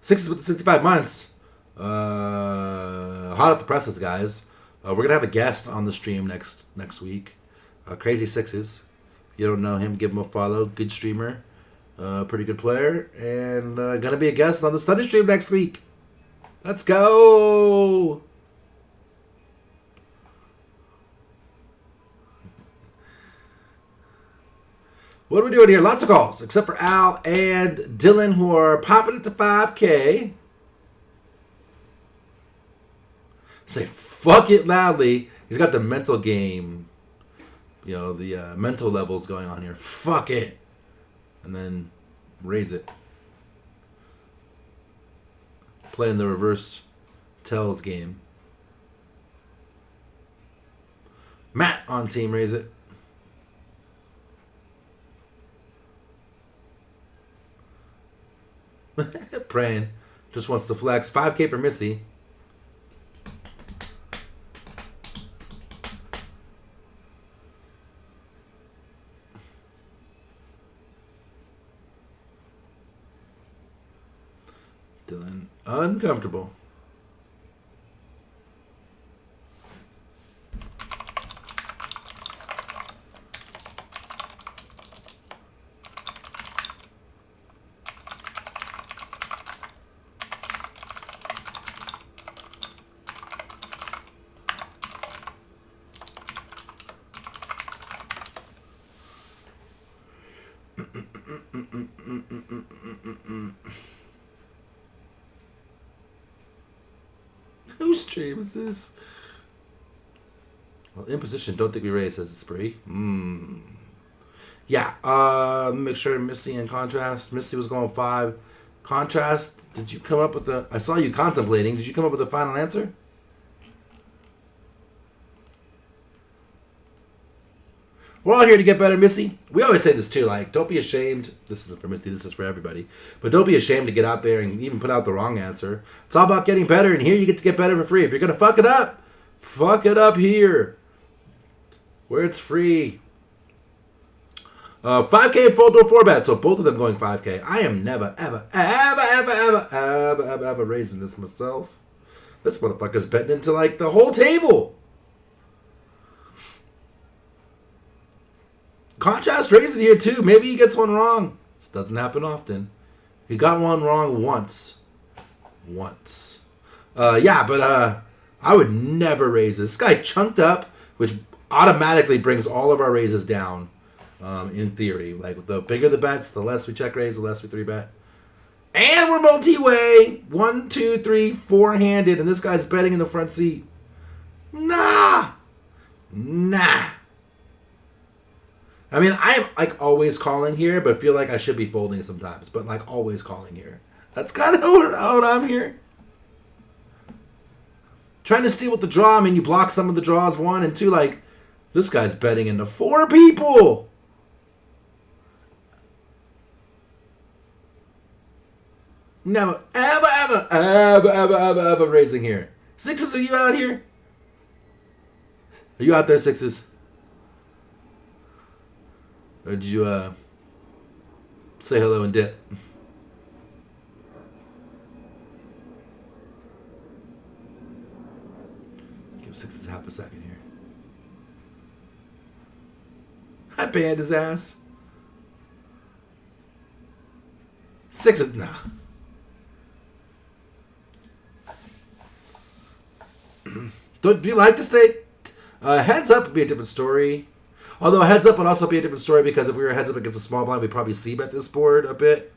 Sixes with the 65 months. Hot off the presses, guys. We're gonna have a guest on the stream next week. Crazy Sixes. You don't know him, give him a follow. Good streamer, pretty good player, and gonna be a guest on the study stream next week. Let's go. What are we doing here? Lots of calls, except for Al and Dylan, who are popping it to 5K. Say fuck it loudly. He's got the mental game. You know, the mental levels going on here. Fuck it. And then raise it. Playing the reverse tells game. Matt on team raise it. Praying. Just wants to flex. 5K for Missy. Dylan, uncomfortable. Who streams this? Well, in position, don't think we raise as a spree. Yeah, make sure Missy in contrast. Missy was going 5. Contrast, did you come up with the... I saw you contemplating. Did you come up with a final answer? We're all here to get better, Missy. We always say this too, like, don't be ashamed. This isn't for Missy, this is for everybody. But don't be ashamed to get out there and even put out the wrong answer. It's all about getting better, and here you get to get better for free. If you're going to fuck it up here. Where it's free. 5K and fold to a 4-bet, so both of them going 5K. I am never, ever raising this myself. This motherfucker's betting into, like, the whole table. Contrast raising here too. Maybe he gets one wrong. This doesn't happen often. He got one wrong once. Yeah, but I would never raise this. This guy chunked up, which automatically brings all of our raises down. In theory, like the bigger the bets, the less we check raise, the less we 3-bet. And we're multi-way. 1, 2, 3, 4-handed, and this guy's betting in the front seat. Nah. I mean, I'm like always calling here, but feel like I should be folding sometimes. But like always calling here. That's kind of what I'm here. Trying to steal with the draw. I mean, you block some of the draws, 1 and 2. Like, this guy's betting into 4 people. Never, ever raising here. Sixes, are you out here? Are you out there, sixes? Or did you say hello and dip? Give sixes half a second here. I banned his ass. Sixes, nah. Do you like to say heads up would be a different story? Although heads up would also be a different story because if we were heads up against a small blind, we'd probably c-bet this board a bit.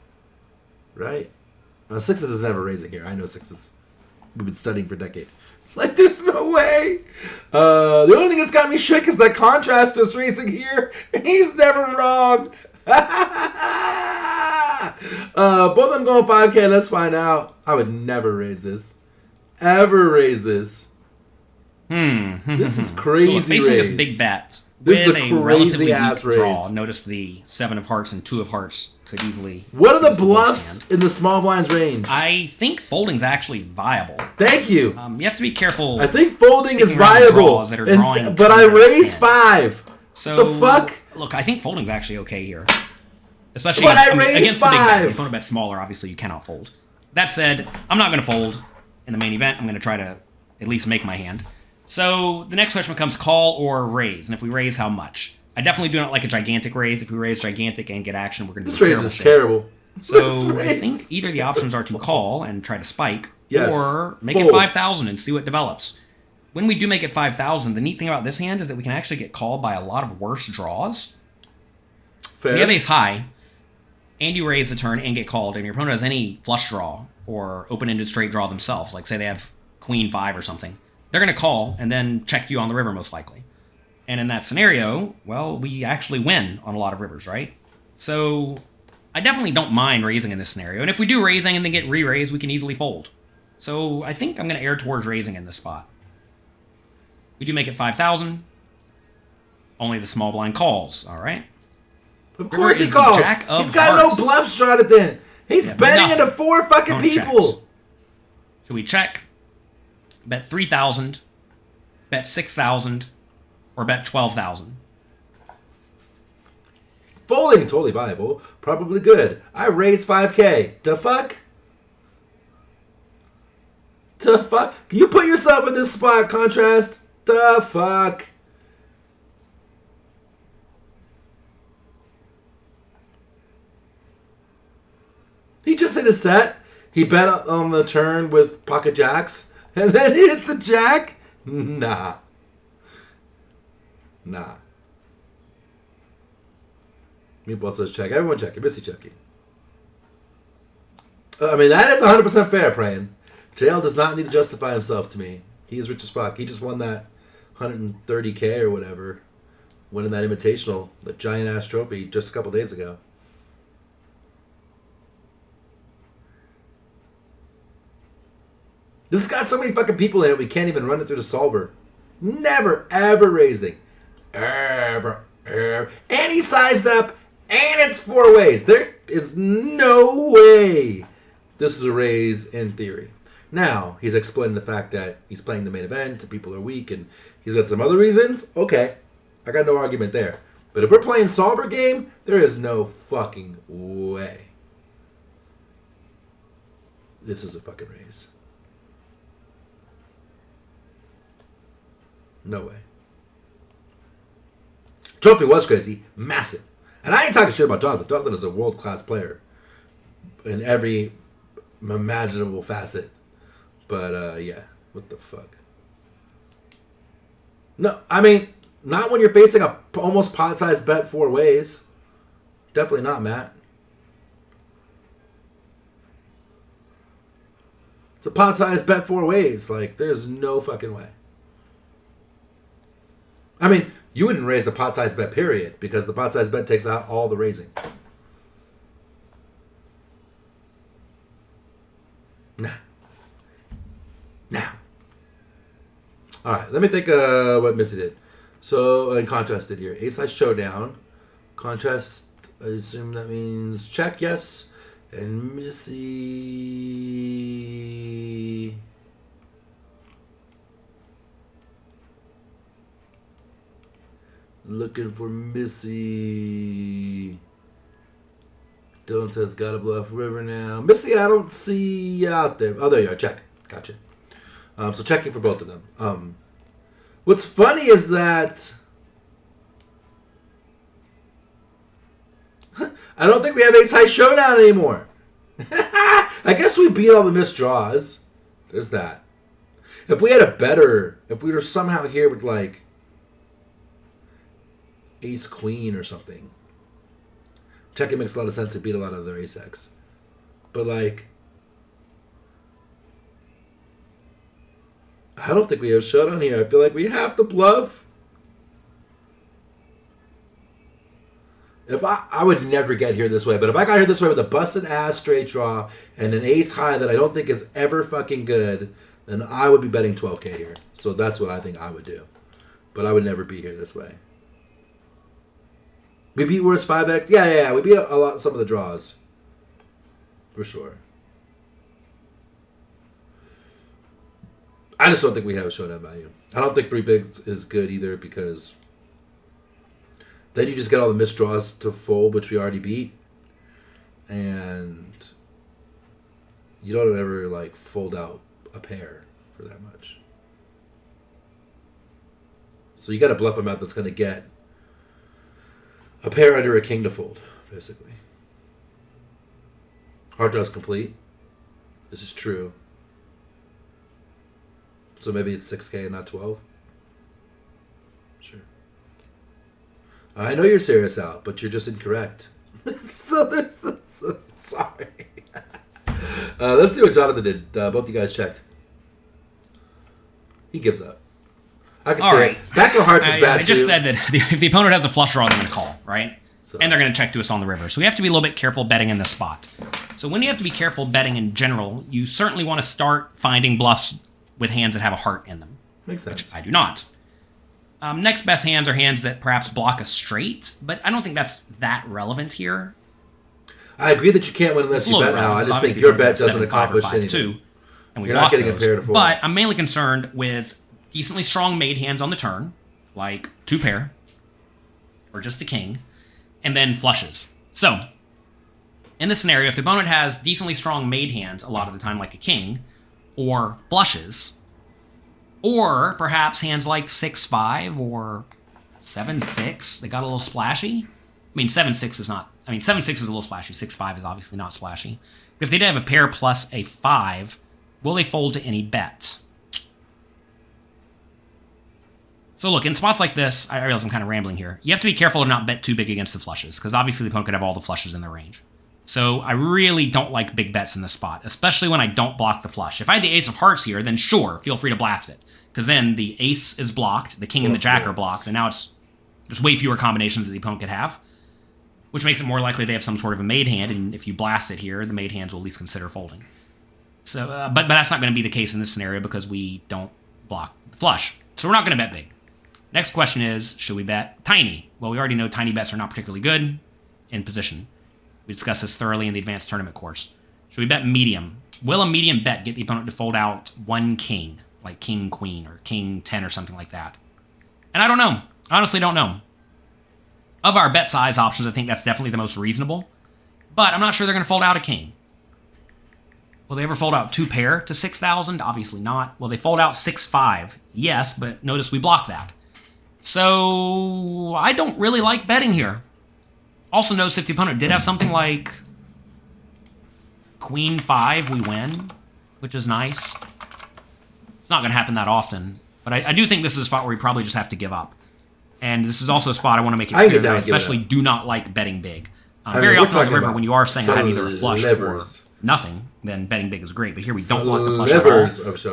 Right? Sixes is never raising here. I know sixes. We've been studying for a decade. Like, there's no way. The only thing that's got me shook is that contrast is raising here, and he's never wrong. Both of them going 5K. Let's find out. I would never raise this. Ever raise this. This is crazy. So facing this big bet this with is a relatively weak ass draw. raise. Notice the 7 of hearts and 2 of hearts could easily. What are the use a bluffs stand. in the small blinds range? I think folding's actually viable. Thank you. You have to be careful. I think folding is sticking around viable. draws that are drawing But I under raised hand. 5. So the fuck? Look, I think folding's actually okay here, especially But I against, raised against the big bet. 5. If you want to bet smaller, obviously you cannot fold. That said, I'm not going to fold in the main event. I'm going to try to at least make my hand. So the next question becomes call or raise. And if we raise, how much? I definitely do not like a gigantic raise. If we raise gigantic and get action, we're going to This do raise terrible is shit. terrible. So This I raise. think either the options are to call and try to spike, Yes. or make Fold. it 5,000 and see what develops. When we do make it 5,000, the neat thing about this hand is that we can actually get called by a lot of worse draws. Fair. You have ace high, and you raise the turn and get called, and your opponent has any flush draw or open-ended straight draw themselves, like say they have queen 5 or something. They're going to call and then check you on the river most likely. And in that scenario, well, we actually win on a lot of rivers, right? So I definitely don't mind raising in this scenario. And if we do raising and then get re-raised, we can easily fold. So I think I'm going to err towards raising in this spot. We do make it 5,000. Only the small blind calls, all right? Of course he is the calls. jack of He's got hearts. no bluff strat at then. He's Yeah, betting nothing. into 4 fucking No people. checks. Should we check, bet 3,000, bet 6,000, or bet 12,000? Folding, totally viable. Probably good. I raise 5K. The fuck? The fuck? Can you put yourself in this spot, Contrast? The fuck? He just hit a set. He bet on the turn with pocket jacks. And then hit the jack? Nah. Nah. Meatball says check. Everyone checking. Missy checking. I mean, that is 100% fair, Praying. JL does not need to justify himself to me. He is rich as fuck. He just won that 130K or whatever. Winning that invitational, the giant-ass trophy, just a couple days ago. This has got so many fucking people in it, we can't even run it through the solver. Never, ever raising. Ever. And he sized up, and it's 4 ways. There is no way this is a raise in theory. Now, he's explaining the fact that he's playing the main event, and people are weak, and he's got some other reasons. Okay, I got no argument there. But if we're playing solver game, there is no fucking way this is a fucking raise. No way. Trophy was crazy. Massive. And I ain't talking shit about Jonathan. Jonathan is a world-class player in every imaginable facet. But, yeah. What the fuck? No, I mean, not when you're facing a almost pot-sized bet 4 ways. Definitely not, Matt. It's a pot-sized bet 4 ways. Like, there's no fucking way. I mean, you wouldn't raise a pot-sized bet, period, because the pot-sized bet takes out all the raising. Nah. All right, let me think what Missy did. So, and Contrast did here. Ace-High Showdown. Contrast, I assume that means check, yes. And Missy... Looking for Missy. Dylan says, gotta bluff river now. Missy, I don't see you out there. Oh, there you are. Check. Gotcha. So checking for both of them. What's funny is that I don't think we have Ace High Showdown anymore. I guess we beat all the missed draws. There's that. If we had a better, if we were somehow here with like Ace Queen or something, checking makes a lot of sense to beat a lot of their Ace X. But like, I don't think we have showdown here. I feel like we have to bluff. If I would never get here this way, but if I got here this way with a busted ass straight draw and an ace high that I don't think is ever fucking good, then I would be betting 12K here. So that's what I think I would do. But I would never be here this way. We beat worse 5X? Yeah. We beat a lot, some of the draws. For sure. I just don't think we have a showdown value. I don't think 3 bigs is good either because then you just get all the missed draws to fold, which we already beat. And You don't ever like fold out a pair for that much. So you got to bluff him out that's going to get a pair under a king to fold, basically. Hard draw's complete. This is true. So maybe it's 6K and not 12? Sure. I know you're serious, Al, but you're just incorrect. so sorry. Let's see what Jonathan did. Both you guys checked. He gives up. I can All say right. it. Back of hearts is bad I just too. said that if the opponent has a flush draw, they're going to call, right? So- And they're going to check to us on the river. So we have to be a little bit careful betting in this spot. So when you have to be careful betting in general, you certainly want to start finding bluffs with hands that have a heart in them. Makes sense. Which I do not. Next best hands are hands that perhaps block a straight, but I don't think that's that relevant here. I agree that you can't win unless It's a you little bet now. I relevant, just because think your obviously bet doesn't 7-5 or accomplish 5-2, anything. and we You're not block getting a those. pair to fold. But I'm mainly concerned with decently strong made hands on the turn, like 2 pair, or just a king, and then flushes. So, in this scenario, if the opponent has decently strong made hands a lot of the time, like a king, or blushes, or perhaps hands like 6-5 or 7-6 that got a little splashy. I mean, 7-6 is not. I mean, 7-6 is a little splashy. 6-5 is obviously not splashy. But if they did have a pair plus a 5, will they fold to any bet? So look, in spots like this, I realize I'm kind of rambling here. You have to be careful to not bet too big against the flushes, because obviously the opponent could have all the flushes in their range. So I really don't like big bets in this spot, especially when I don't block the flush. If I had the ace of hearts here, then sure, feel free to blast it. Because then the ace is blocked, the king and the jack are blocked, and now it's there's way fewer combinations that the opponent could have, which makes it more likely they have some sort of a made hand, and if you blast it here, the made hands will at least consider folding. So, but that's not going to be the case in this scenario because we don't block the flush. So we're not going to bet big. Next question is, should we bet tiny? Well, we already know tiny bets are not particularly good in position. We discussed this thoroughly in the advanced tournament course. Should we bet medium? Will a medium bet get the opponent to fold out 1 king, like king queen or king 10 or something like that? And I don't know. Honestly, don't know. Of our bet size options, I think that's definitely the most reasonable. But I'm not sure they're going to fold out a king. Will they ever fold out 2 pair to 6,000? Obviously not. Will they fold out 6-5? Yes, but notice we block that. So I don't really like betting here. Also notice if the opponent did have something like Queen 5, we win, which is nice. It's not going to happen that often. But I do think this is a spot where we probably just have to give up. And this is also a spot I want to make it clear that I especially do not like betting big. Very often on the river, when you are saying I have either a flush or nothing, then betting big is great. But here we don't want the flush at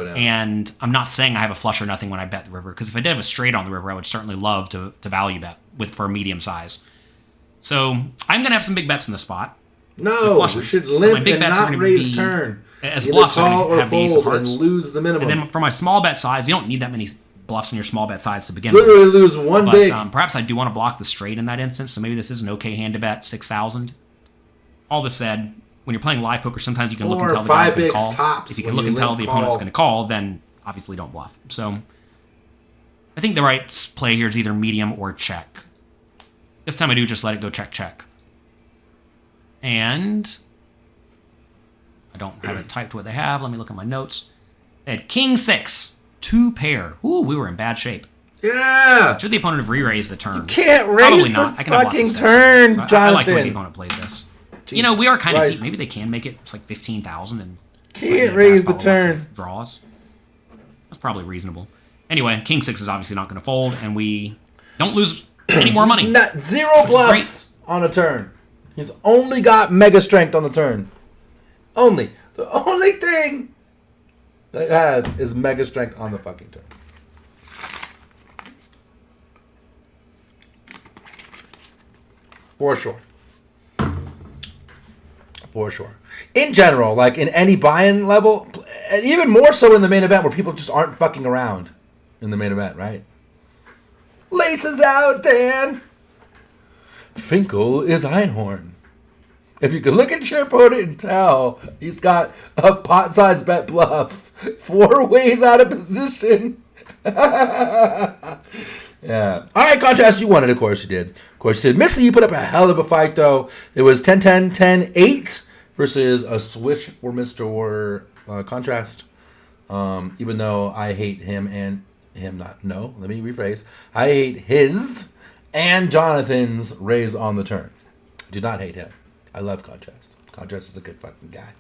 all. And I'm not saying I have a flush or nothing when I bet the river, because if I did have a straight on the river, I would certainly love to value bet for a medium size. So I'm going to have some big bets in this spot. No, we should limp and not raise turn. As Either bluffs, call or have the ace of fold and hearts. lose the minimum. And then for my small bet size, you don't need that many bluffs in your small bet size to begin Literally with. lose one But, big. perhaps I do want to block the straight in that instance, so maybe this is an okay hand to bet 6,000. All this said, when you're playing live poker, sometimes you can look and tell the guy's going to call. Tops If you can look and tell the opponent's going to call, then obviously don't bluff. So I think the right play here is either medium or check. This time I do just let it go check. And I don't have it typed what they have. Let me look at my notes. They had king 6, 2 pair. Ooh, we were in bad shape. Yeah. Should the opponent have re-raised the turn? You can't raise Probably the not. I can have lots of fucking sets. turn, Jonathan. I like the way the opponent played this. You know, we are kind of deep. Christ. Maybe they can make it. It's like 15,000 and Can't raise the lots of turn. draws. That's probably reasonable. Anyway, king 6 is obviously not going to fold, and we don't lose any more money. Not zero bluffs on a turn. He's only got mega strength on the turn. Only. The only thing that it has is mega strength on the fucking turn. For sure. For sure. In general, like in any buy-in level, and even more so in the main event where people just aren't fucking around in the main event, right? Laces out, Dan. Finkel is Einhorn. If you can look at your opponent and tell he's got a pot-sized bet bluff 4 ways out of position. Yeah. All right, Contrast, you won it. Of course you did. Of course you did. Missy, you put up a hell of a fight, though. It was 10-10, 10-8 versus a switch for Mr. Contrast. Even though I hate him and him not. No, let me rephrase. I hate his and Jonathan's raise on the turn. Do not hate him. I love Contrast. Contrast is a good fucking guy.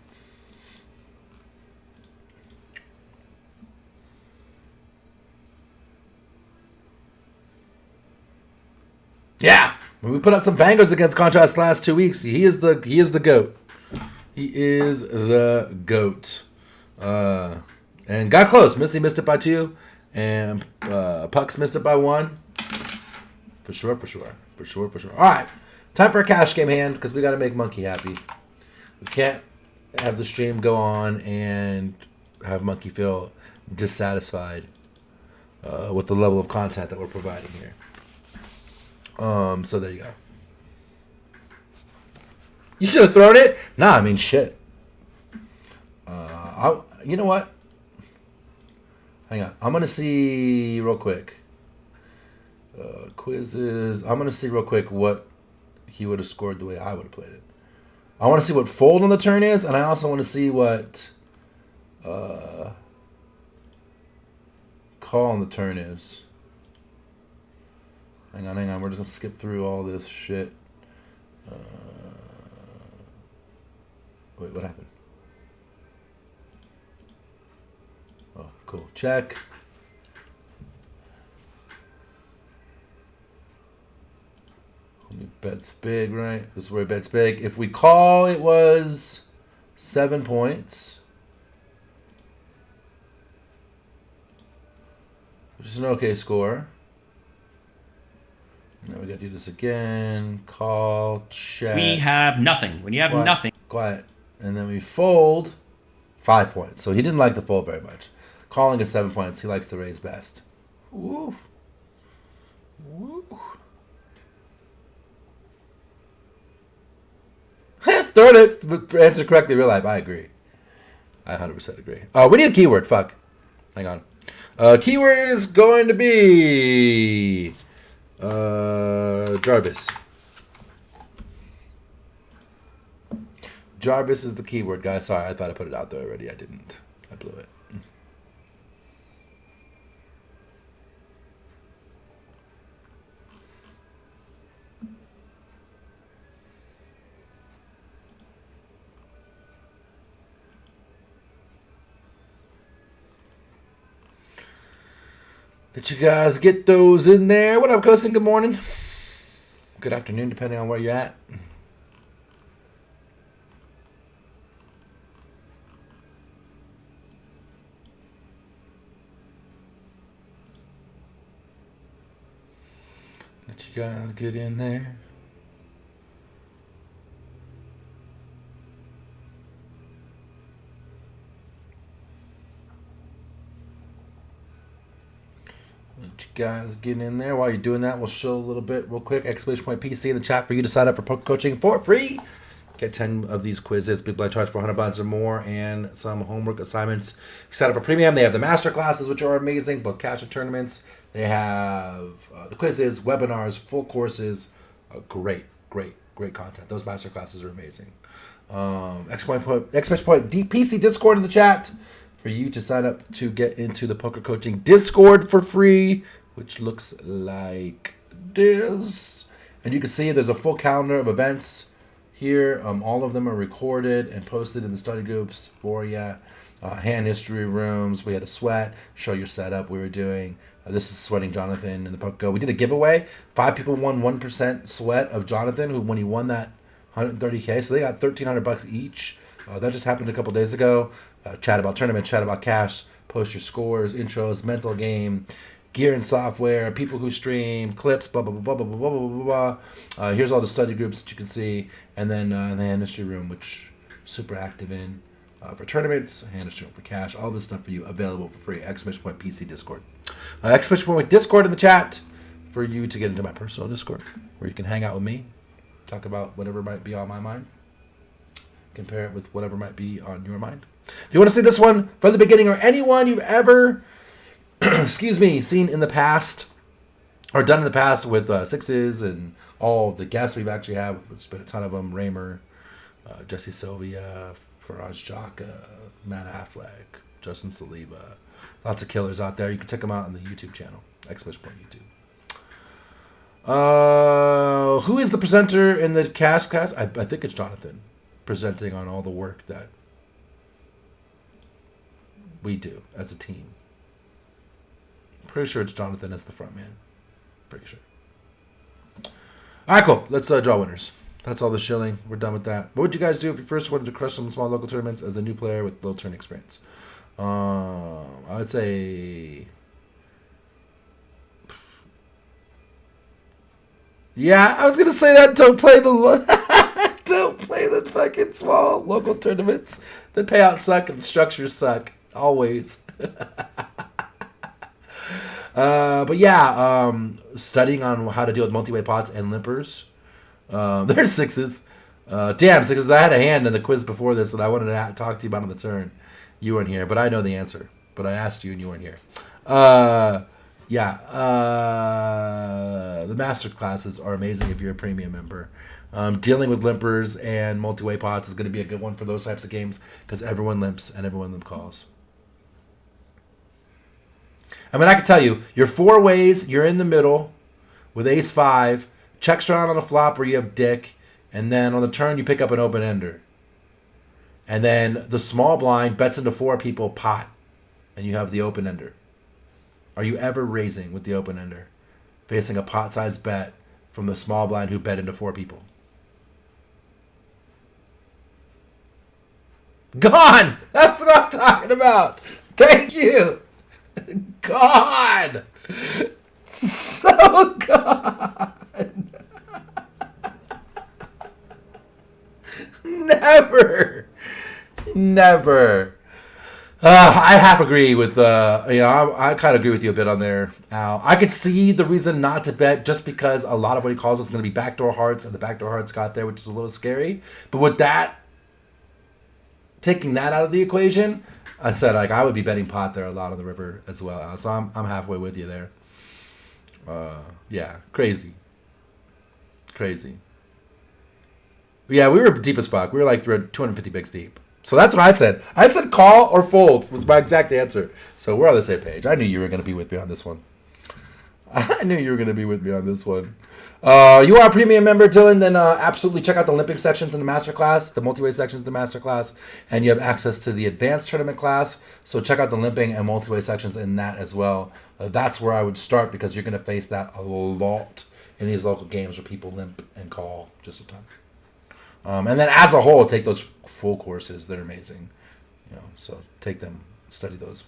Yeah, when we put up some bangers against Contrast last 2 weeks, he is the goat. He is the goat. And got close. Misty missed it by 2, and Pucks missed it by 1. For sure. All right, time for a cash game hand because we got to make Monkey happy. We can't have the stream go on and have Monkey feel dissatisfied with the level of content that we're providing here. So there you go. You should have thrown it. Nah, I mean shit. You know what? Hang on. I'm gonna see real quick. Quizzes. I'm gonna see real quick what he would have scored the way I would have played it. I want to see what fold on the turn is, and I also want to see what call on the turn is. Hang on. We're just going to skip through all this shit. Wait, what happened? Oh, cool. Check. He bets big, right? This is where he bets big. If we call, it was 7 points. Which is an okay score. Now we got to do this again. Call, check. We have nothing. When you have nothing. Quiet. And then we fold 5 points. So he didn't like the fold very much. Calling at 7 points. He likes to raise best. Woo. Third it. Answer correctly, real life. I agree. I 100% agree. We need a keyword. Fuck. Hang on. Keyword is going to be Jarvis. Jarvis is the keyword, guys. Sorry, I thought I put it out there already. I didn't. I blew it. Did you guys get those in there? What up, Coastin? Good morning. Good afternoon, depending on where you're at. Did you guys get in there? Guys, get in there. While you're doing that, we'll show a little bit real quick. Exclamation point PC in the chat for you to sign up for poker coaching for free. Get 10 of these quizzes. People I charge for $100 or more, and some homework assignments. If you sign up for premium, they have the master classes, which are amazing, both cash and tournaments. They have the quizzes, webinars, full courses. Great content. Those master classes are amazing. Exclamation point PC Discord in the chat for you to sign up to get into the poker coaching Discord for free, which looks like this. And you can see there's a full calendar of events here. All of them are recorded and posted in the study groups for you. Hand history rooms. We had a sweat. Show your setup we were doing. This is Sweating Jonathan in the Poker Go. We did a giveaway. 5 people won 1% sweat of Jonathan, who when he won that $130K. So they got $1,300 each. That just happened a couple days ago. Chat about tournament, chat about cash, post your scores, intros, mental game, gear and software, people who stream, clips, blah, blah, blah, blah, blah, blah, blah, blah. Here's all the study groups that you can see. And then the hand history room, which super active in for tournaments, hand history room for cash, all this stuff for you available for free. Exclamation point PC Discord. Exclamation point Discord in the chat for you to get into my personal Discord where you can hang out with me, talk about whatever might be on my mind, compare it with whatever might be on your mind. If you want to see this one from the beginning, or anyone you've ever seen in the past or done in the past with sixes and all the guests we've actually had, which has been a ton of them, Raymer, Jesse Sylvia, Faraz Jaka, Matt Affleck, Justin Saliba. Lots of killers out there. You can check them out on the YouTube channel, !YouTube. Who is the presenter in the cast class? I think it's Jonathan, presenting on all the work that we do as a team. Pretty sure it's Jonathan as the front man. Pretty sure. All right, cool. Let's draw winners. That's all the shilling. We're done with that. What would you guys do if you first wanted to crush some small local tournaments as a new player with low turn experience? I would say... Yeah, I was going to say that. Don't play the fucking small local tournaments. The payouts suck and the structures suck. Always. But yeah, studying on how to deal with multi-way pots and limpers. There's sixes. Damn, sixes. I had a hand in the quiz before this that I wanted to talk to you about on the turn. You weren't here, but I know the answer. But I asked you and you weren't here. Yeah. The master classes are amazing if you're a premium member. Dealing with limpers and multi-way pots is going to be a good one for those types of games because everyone limps and everyone limp calls. I mean, I can tell you, you're four ways, you're in the middle with ace-5, checks around on a flop where you have dick, and then on the turn you pick up an open-ender. And then the small blind bets into 4 people pot, and you have the open-ender. Are you ever raising with the open-ender, facing a pot-sized bet from the small blind who bet into 4 people? Gone! That's what I'm talking about! Thank you! God! So God! Never! I half agree with, I kind of agree with you a bit on there, Al. I could see the reason not to bet just because a lot of what he calls was going to be backdoor hearts, and the backdoor hearts got there, which is a little scary. But with that, taking that out of the equation, I said I would be betting pot there a lot on the river as well, Al. So I'm halfway with you there. Yeah, crazy. Yeah, we were deep as fuck. We were like 250 bigs deep. So that's what I said. I said call or fold was my exact answer. So we're on the same page. I knew you were going to be with me on this one. You are a premium member, Dylan, then absolutely check out the Olympic sections in the masterclass, the multi-way sections in the masterclass, and you have access to the advanced tournament class. So check out the limping and multi-way sections in that as well. That's where I would start because you're going to face that a lot in these local games where people limp and call just a ton. And then as a whole, take those full courses. They're amazing. So take them, study those.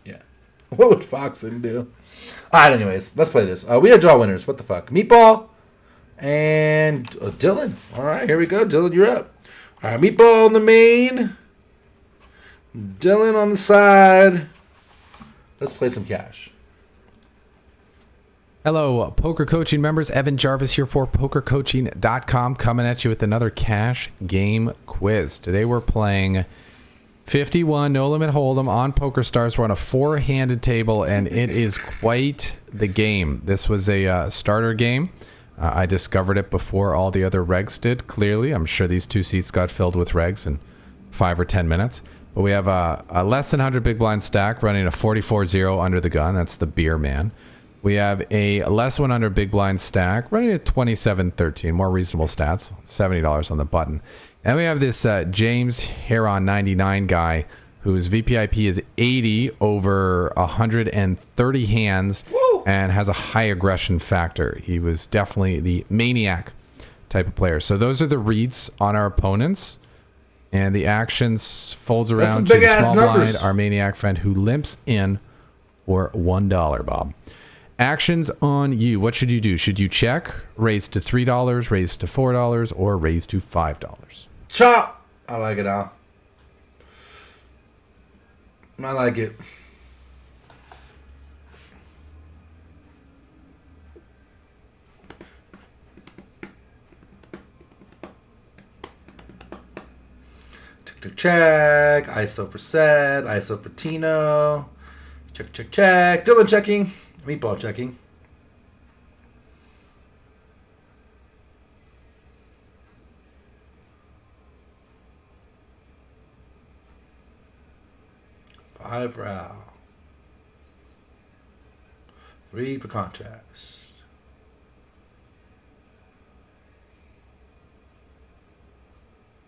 Yeah. What would Foxen do? All right, anyways, let's play this. We had draw winners. What the fuck? Meatball and Dylan. All right, here we go. Dylan, you're up. All right, Meatball on the main. Dylan on the side. Let's play some cash. Hello, Poker Coaching members. Evan Jarvis here for PokerCoaching.com, coming at you with another cash game quiz. Today we're playing 51 No Limit Hold'em on PokerStars. We're on a 4-handed table, and it is quite the game. This was a starter game. I discovered it before all the other regs did, clearly. I'm sure these 2 seats got filled with regs in 5 or 10 minutes. But we have a less than 100 big blind stack running a 44-0 under the gun. That's the beer man. We have a less 100 big blind stack running at 27-13, more reasonable stats, $70 on the button. And we have this James Heron 99 guy whose VPIP is 80 over 130 hands. Woo! And has a high aggression factor. He was definitely the maniac type of player. So those are the reads on our opponents. And the actions folds around to the small blind, our maniac friend who limps in for $1, Bob. Actions on you. What should you do? Should you check, raise to $3, raise to $4, or raise to $5? Chop! I like it, Al. I like it. Check. ISO for Sed. ISO for Tino. Check. Dylan checking. Meatball checking. 5 for Al. 3 for Contrast.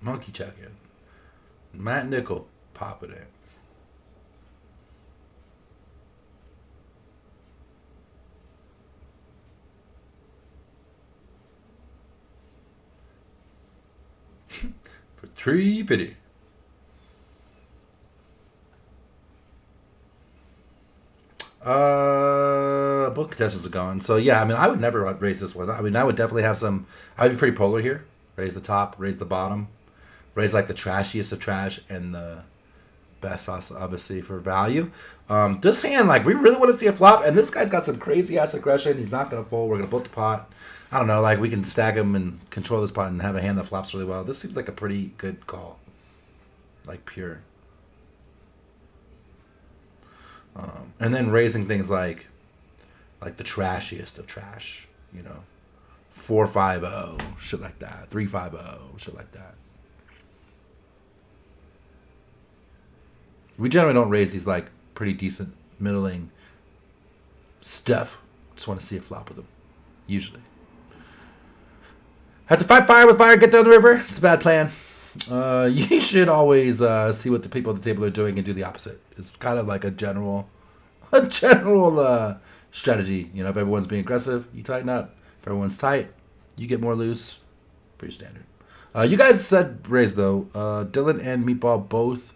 Monkey checking. Matt Nickel popping it. For 350. Both contestants are gone. So yeah, I mean, I would never raise this one. I mean, I would definitely have some. I'd be pretty polar here. Raise the top, raise the bottom, raise like the trashiest of trash, and the best also obviously for value. This hand, like, we really want to see a flop, and this guy's got some crazy ass aggression. He's not gonna fold. We're gonna put the pot. I don't know, like, we can stack him and control this pot and have a hand that flops really well. This seems like a pretty good call, like pure. And then raising things like the trashiest of trash, 4-5-0, shit like that, 3-5-0, shit like that. We generally don't raise these like pretty decent middling stuff. Just want to see a flop with them, usually. Have to fight fire with fire, get down the river. It's a bad plan. You should always see what the people at the table are doing and do the opposite. It's kind of like a general strategy. If everyone's being aggressive, you tighten up. If everyone's tight, you get more loose. Pretty standard. You guys said raise though. Dylan and Meatball both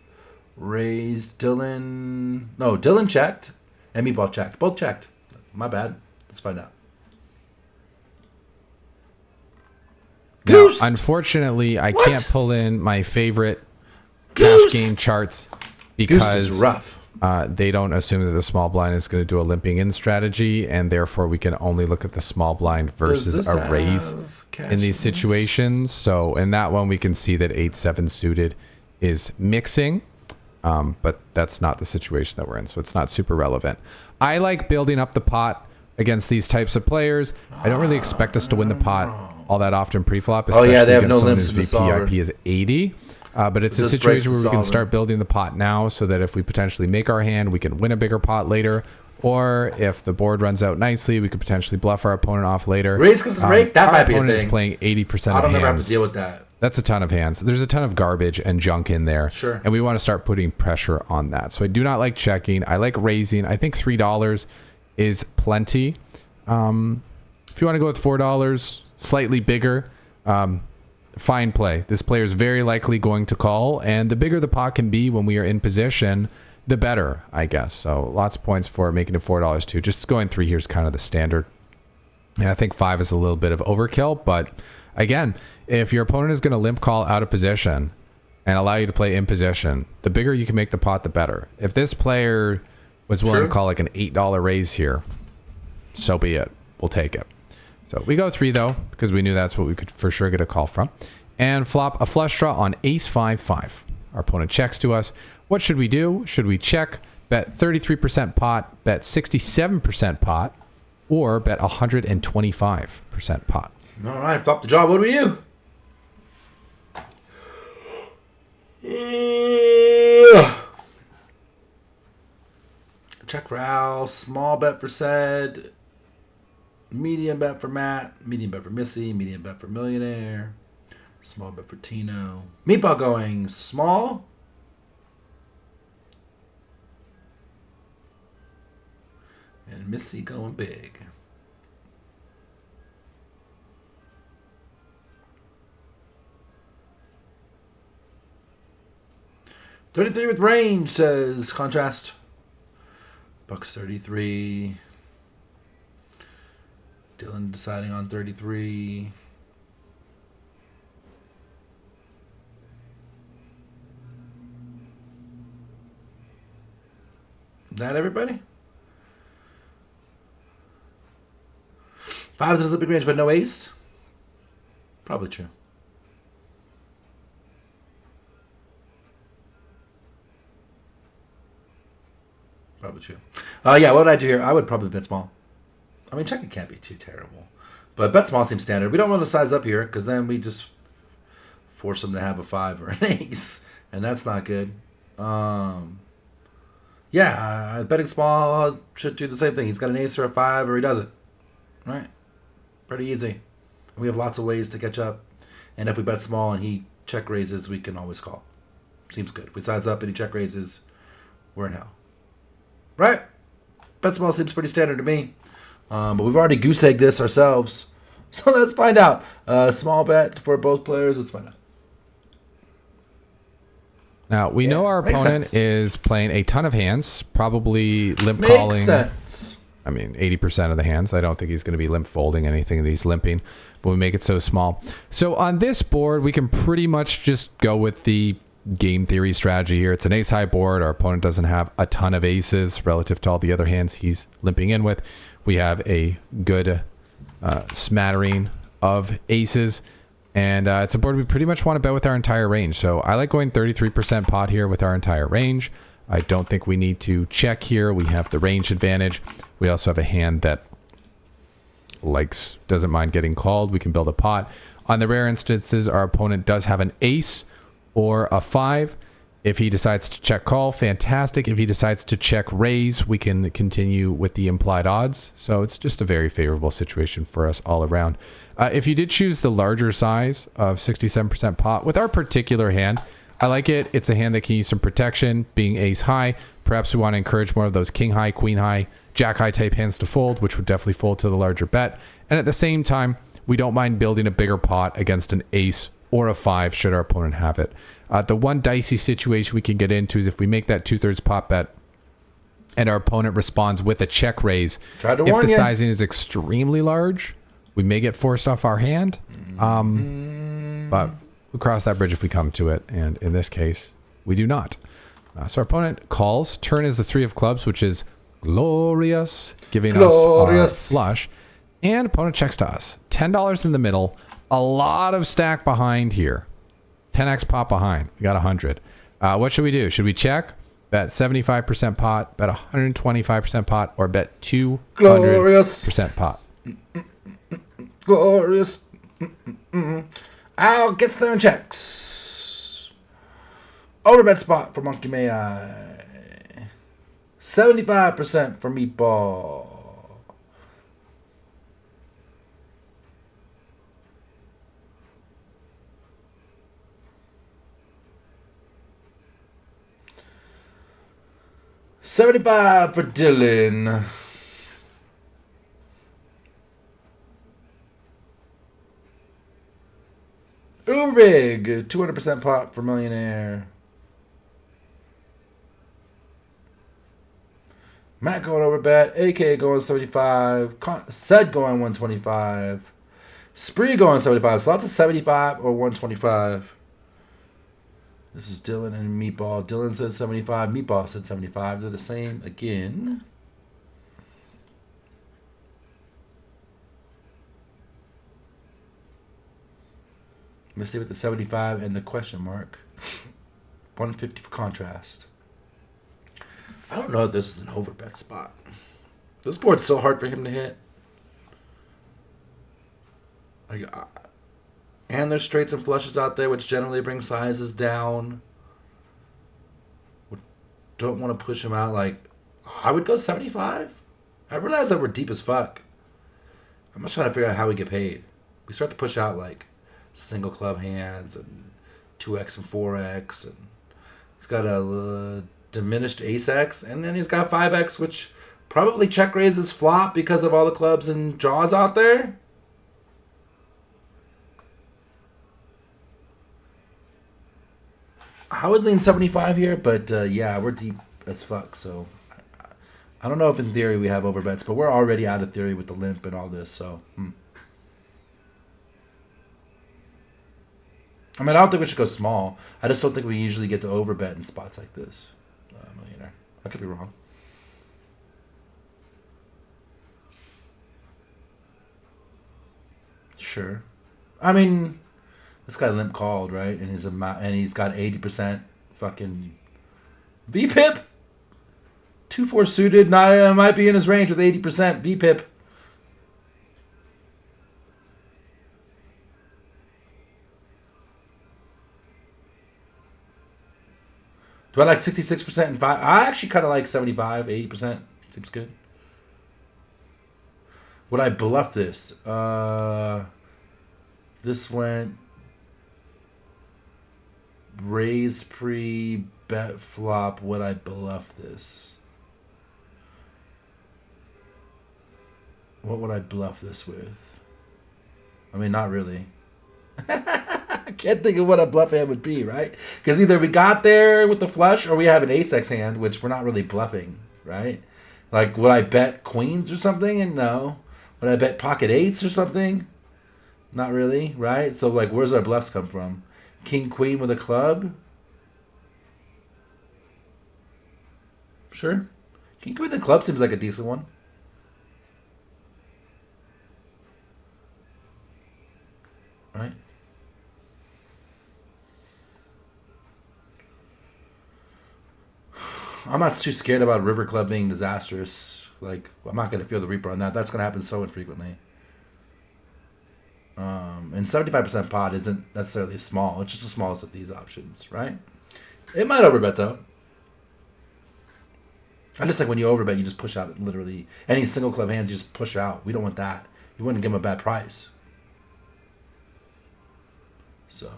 raised. Dylan checked and Meatball checked. Both checked. My bad. Let's find out. Now, unfortunately, I can't pull in my favorite cash game charts because Goose is rough. They don't assume that the small blind is going to do a limping in strategy, and therefore we can only look at the small blind versus a raise in these situations. So in that one, we can see that 8-7 suited is mixing, but that's not the situation that we're in, so it's not super relevant. I like building up the pot against these types of players. I don't really expect us to win the pot all that often pre-flop, especially they have against no someone limps whose in the solver. VPIP is 80. But it's a situation where we can start building the pot now so that if we potentially make our hand, we can win a bigger pot later. Or if the board runs out nicely, we could potentially bluff our opponent off later. Raise because break, that might be a thing. Our opponent is playing 80% of hands. I don't ever have to deal with that. That's a ton of hands. There's a ton of garbage and junk in there. Sure. And we want to start putting pressure on that. So I do not like checking. I like raising. I think $3 is plenty. If you want to go with $4, slightly bigger, fine play. This player is very likely going to call, and the bigger the pot can be when we are in position, the better, I guess. So lots of points for making it $4 too. Just going 3 here is kind of the standard. And I think 5 is a little bit of overkill, but again, if your opponent is going to limp call out of position and allow you to play in position, the bigger you can make the pot, the better. If this player was willing to call like an $8 raise here, so be it. We'll take it. So we go 3 though, because we knew that's what we could for sure get a call from. And flop a flush draw on ace-5-5. Our opponent checks to us. What should we do? Should we check, bet 33% pot, bet 67% pot, or bet 125% pot? All right, flop the draw. What do we do? Check for Al. Small bet for Sed. Medium bet for Matt. Medium bet for Missy. Medium bet for Millionaire. Small bet for Tino. Meatball going small. And Missy going big. $33 with range, says Contrast. Bucks 33. Dylan deciding on 33. That everybody? 5 is a big range, but no ace? Probably true. Probably true. Yeah, what would I do here? I would probably bet small. I mean, checking can't be too terrible. But bet small seems standard. We don't want to size up here because then we just force them to have a 5 or an ace. And that's not good. yeah, betting small should do the same thing. He's got an ace or a 5 or he doesn't. Right? Pretty easy. We have lots of ways to catch up. And if we bet small and he check raises, we can always call. Seems good. If we size up and he check raises, we're in hell. Right? Bet small seems pretty standard to me. But we've already goose-egged this ourselves. So let's find out. Small bet for both players. Let's find out. Now, we know our makes opponent sense. is playing a ton of hands, probably limp Makes calling. sense. I mean, 80% of the hands. I don't think he's going to be limp folding anything that he's limping, but we make it so small. So on this board, we can pretty much just go with the game theory strategy here. It's an ace-high board. Our opponent doesn't have a ton of aces relative to all the other hands he's limping in with. We have a good smattering of aces. And it's a board we pretty much want to bet with our entire range. So I like going 33% pot here with our entire range. I don't think we need to check here. We have the range advantage. We also have a hand that doesn't mind getting called. We can build a pot. On the rare instances, our opponent does have an ace or a 5. If he decides to check call, fantastic. If he decides to check raise, we can continue with the implied odds. So it's just a very favorable situation for us all around. If you did choose the larger size of 67% pot, with our particular hand, I like it. It's a hand that can use some protection, being ace high. Perhaps we want to encourage more of those king high, queen high, jack high type hands to fold, which would definitely fold to the larger bet. And at the same time, we don't mind building a bigger pot against an ace or a 5 should our opponent have it. The one dicey situation we can get into is if we make that 2/3 pot bet and our opponent responds with a check raise. Tried to If warn the you. sizing is extremely large, we may get forced off our hand. But we'll cross that bridge if we come to it. And in this case, we do not. So our opponent calls. Turn is the 3 of clubs, which is glorious, giving us our flush. And opponent checks to us. $10 in the middle. A lot of stack behind here. 10x pot behind. We got 100. What should we do? Should we check? Bet 75% pot, bet 125% pot, or bet 200% pot? Glorious. Al gets there and checks. Overbet spot for Monkey May I. 75% for Meatball. $75 for Dylan. Uber big. 200% pot for Millionaire. Matt going over bet. AK going 75. Sed going 125. Spree going 75. So lots of 75 or 125. This is Dylan and Meatball. Dylan said 75. Meatball said 75. They're the same again. Let's see with the 75 and the question mark. 150 for contrast. I don't know if this is an overbet spot. This board's so hard for him to hit. And there's straights and flushes out there, which generally bring sizes down. Don't want to push him out. I would go 75. I realize that we're deep as fuck. I'm just trying to figure out how we get paid. We start to push out single club hands and 2x and 4x, and he's got a diminished ace x, and then he's got 5x, which probably check raises flop because of all the clubs and draws out there. I would lean 75 here, but yeah, we're deep as fuck, so I don't know if in theory we have overbets, but we're already out of theory with the limp and all this, so I mean, I don't think we should go small. I just don't think we usually get to overbet in spots like this. Millionaire. I could be wrong. Sure. I mean, this guy limp called, right? And he's got 80% fucking VPIP. 2-4 suited. Might be in his range with 80% VPIP. Do I like 66% and 5? I actually kind of like 75, 80%. Seems good. Would I bluff this? This went raise pre, bet flop. Would I bluff this? What would I bluff this with? I mean, not really. I can't think of what a bluff hand would be, right? Because either we got there with the flush or we have an ace-x hand, which we're not really bluffing, right? Like, would I bet queens or something? And no. Would I bet pocket eights or something? Not really, right? So, like, where's our bluffs come from? King, queen with a club? Sure. King, queen with a club seems like a decent one. Right? I'm not too scared about River Club being disastrous. Like, I'm not going to feel the Reaper on that. That's going to happen so infrequently. And 75% pot isn't necessarily small. It's just the smallest of these options, right? It might overbet, though. I just think when you overbet, you just push out literally any single club hands, you just push out. We don't want that. You wouldn't give them a bad price. So,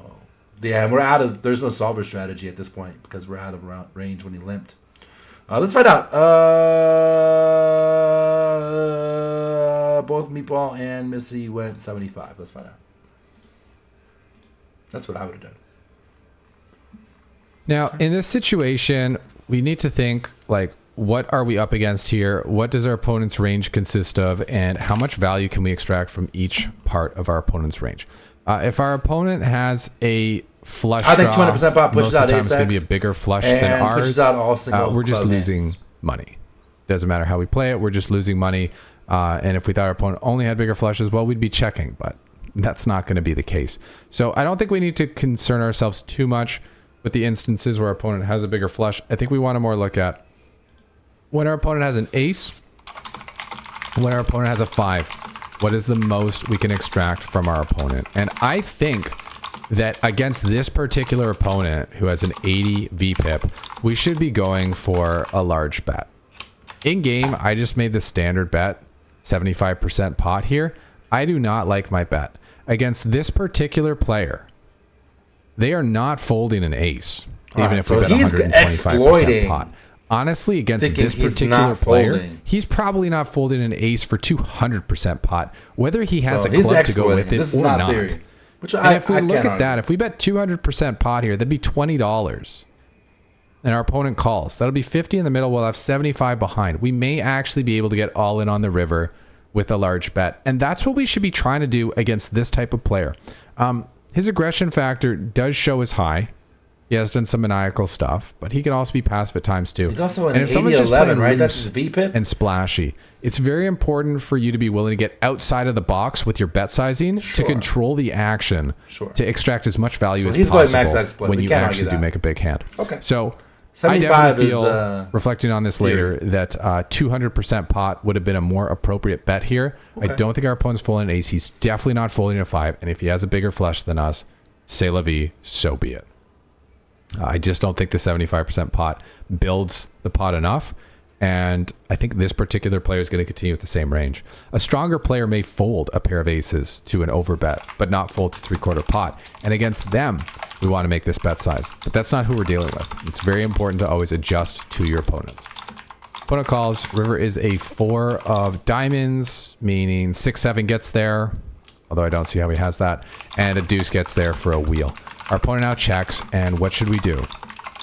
yeah, we're out of... There's no solver strategy at this point because we're out of range when he limped. Let's find out. Both Meatball and Missy went 75. Let's find out. That's what I would have done. Now, in this situation, we need to think, like, what are we up against here? What does our opponent's range consist of? And how much value can we extract from each part of our opponent's range? If our opponent has a flush draw, I think 200% pot pushes most of out the time it's going to ace-x be a bigger flush than ours. Pushes out all single we're just club losing hands. money. Doesn't matter how we play it. We're just losing money. And if we thought our opponent only had bigger flushes, well, we'd be checking. But that's not going to be the case. So I don't think we need to concern ourselves too much with the instances where our opponent has a bigger flush. I think we want to more look at when our opponent has an ace, when our opponent has a 5. What is the most we can extract from our opponent? And I think that against this particular opponent who has an 80 VPIP, we should be going for a large bet. In game, I just made the standard bet, 75% pot here. I do not like my bet. Against this particular player, they are not folding an ace, even if we bet 125% pot. Honestly, against this particular player, he's probably not folding an ace for 200% pot, whether he has a club to go with it or not. And if we look at that, if we bet 200% pot here, that'd be $20. And our opponent calls. That'll be 50 in the middle. We'll have 75 behind. We may actually be able to get all in on the river with a large bet. And that's what we should be trying to do against this type of player. His aggression factor does show as high. He has done some maniacal stuff, but he can also be passive at times too. He's also an 80-11, right? That's his VPIP. And splashy. It's very important for you to be willing to get outside of the box with your bet sizing to control the action to extract as much value as possible when you actually do make a big hand. Okay. So I definitely feel, reflecting on this later, that 200% pot would have been a more appropriate bet here. Okay. I don't think our opponent's folding an ace. He's definitely not folding a 5. And if he has a bigger flush than us, c'est la vie, so be it. I just don't think the 75% pot builds the pot enough. And I think this particular player is going to continue with the same range. A stronger player may fold a pair of aces to an overbet, but not fold to 3/4 pot. And against them, we want to make this bet size. But that's not who we're dealing with. It's very important to always adjust to your opponents. Opponent calls. River is a 4 of diamonds, meaning 6-7 gets there, although I don't see how he has that. And a deuce gets there for a wheel. Our opponent now checks, and what should we do?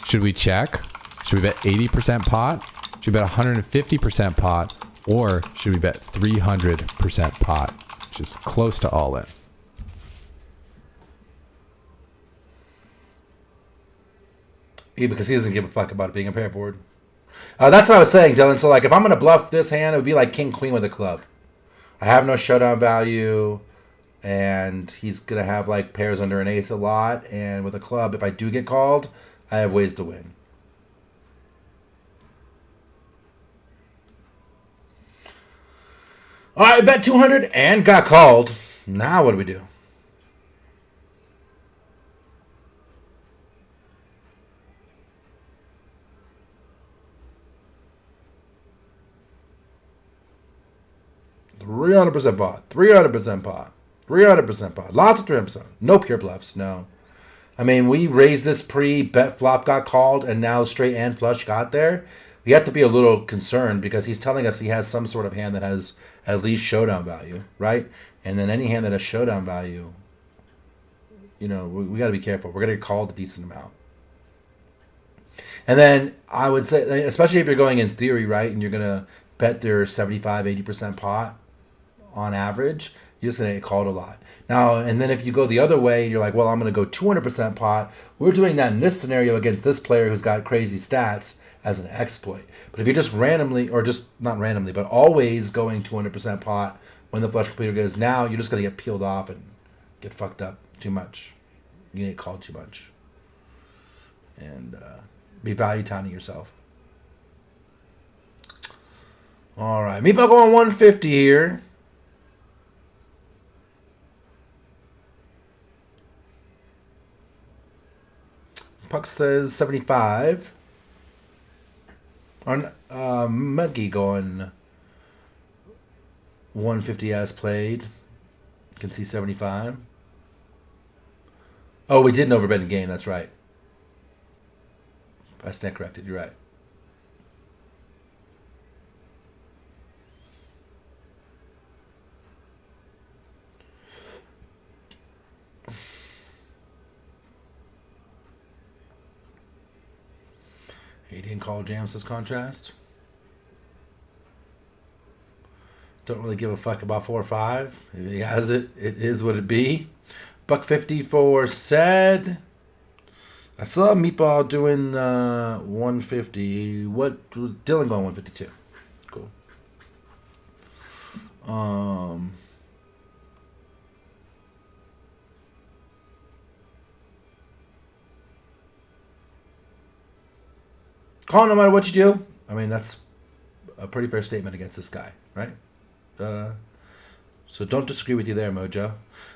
Should we check? Should we bet 80% pot? Should we bet 150% pot? Or should we bet 300% pot, which is close to all in? Yeah, because he doesn't give a fuck about it being a pair board. That's what I was saying, Dylan. So, like, if I'm going to bluff this hand, it would be like king, queen with a club. I have no showdown value. And he's going to have, like, pairs under an ace a lot. And with a club, if I do get called, I have ways to win. All right, I bet 200 and got called. Now what do we do? 300% pot. 300% pot. 300% pot. Lots of 300%. No pure bluffs. No. I mean, we raised this bet flop got called, and now straight and flush got there. We have to be a little concerned because he's telling us he has some sort of hand that has at least showdown value, right? And then any hand that has showdown value, we got to be careful. We're going to get called a decent amount. And then I would say, especially if you're going in theory, right, and you're going to bet their 75, 80% pot on average, you're just going to get called a lot. Now, and then if you go the other way, you're like, well, I'm going to go 200% pot. We're doing that in this scenario against this player who's got crazy stats as an exploit. But if you're just randomly, or just not randomly, but always going 200% pot when the flush completer goes, now you're just going to get peeled off and get fucked up too much. You get called too much. And be value timing yourself. All right. Meatball going 150 here. Puck says 75. Mudgy going 150 as played. Can see 75. Oh, we didn't overbet in game. That's right. I stand corrected. You're right. He didn't call jams as contrast. Don't really give a fuck about 4 or 5. If he has it, it is what it be. Buck 50 for said. I saw Meatball doing 150. What? Dylan going 152. Cool. Call no matter what you do. I mean, that's a pretty fair statement against this guy, right? So don't disagree with you there, Mojo.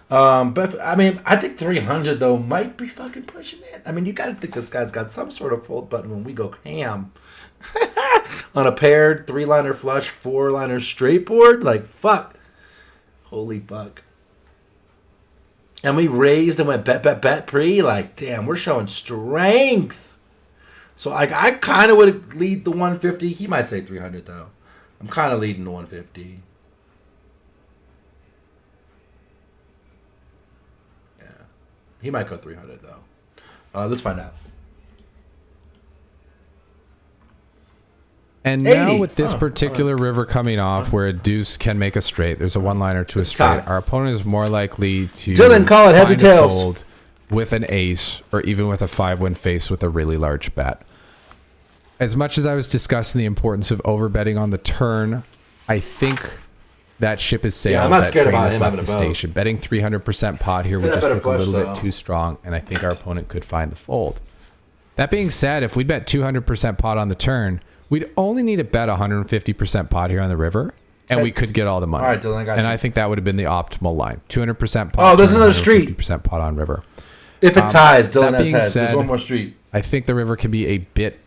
But I mean, I think 300 though might be fucking pushing it. I mean, you got to think this guy's got some sort of fold button when we go ham on a paired 3-liner flush, 4-liner straight board. Like fuck, holy fuck. And we raised and went bet pre. Like damn, we're showing strength. So I kind of would lead the 150. He might say 300 though. I'm kind of leading the 150. Yeah, he might go 300 though. Let's find out. And 80. now with this particular river coming off, where a deuce can make a straight, there's a one-liner to a straight. Our opponent is more likely to Dylan, call it heads or find a tails fold with an ace, or even with a 5-win face with a really large bet. As much as I was discussing the importance of overbetting on the turn, I think that ship is sailed. Yeah, I'm not that scared train about has him left having the a vote. station. Betting 300% pot here would Yeah, just better look a flush, little though. bit too strong, and I think our opponent could find the fold. That being said, if we bet 200% pot on the turn, we'd only need to bet 150% pot here on the river, and we could get all the money. All right, Dylan, I got you. I think that would have been the optimal line. 200% pot. Oh, there's another street. 150% pot on river. If it ties, Dylan that has being heads. There's said, one more street. I think the river can be a bit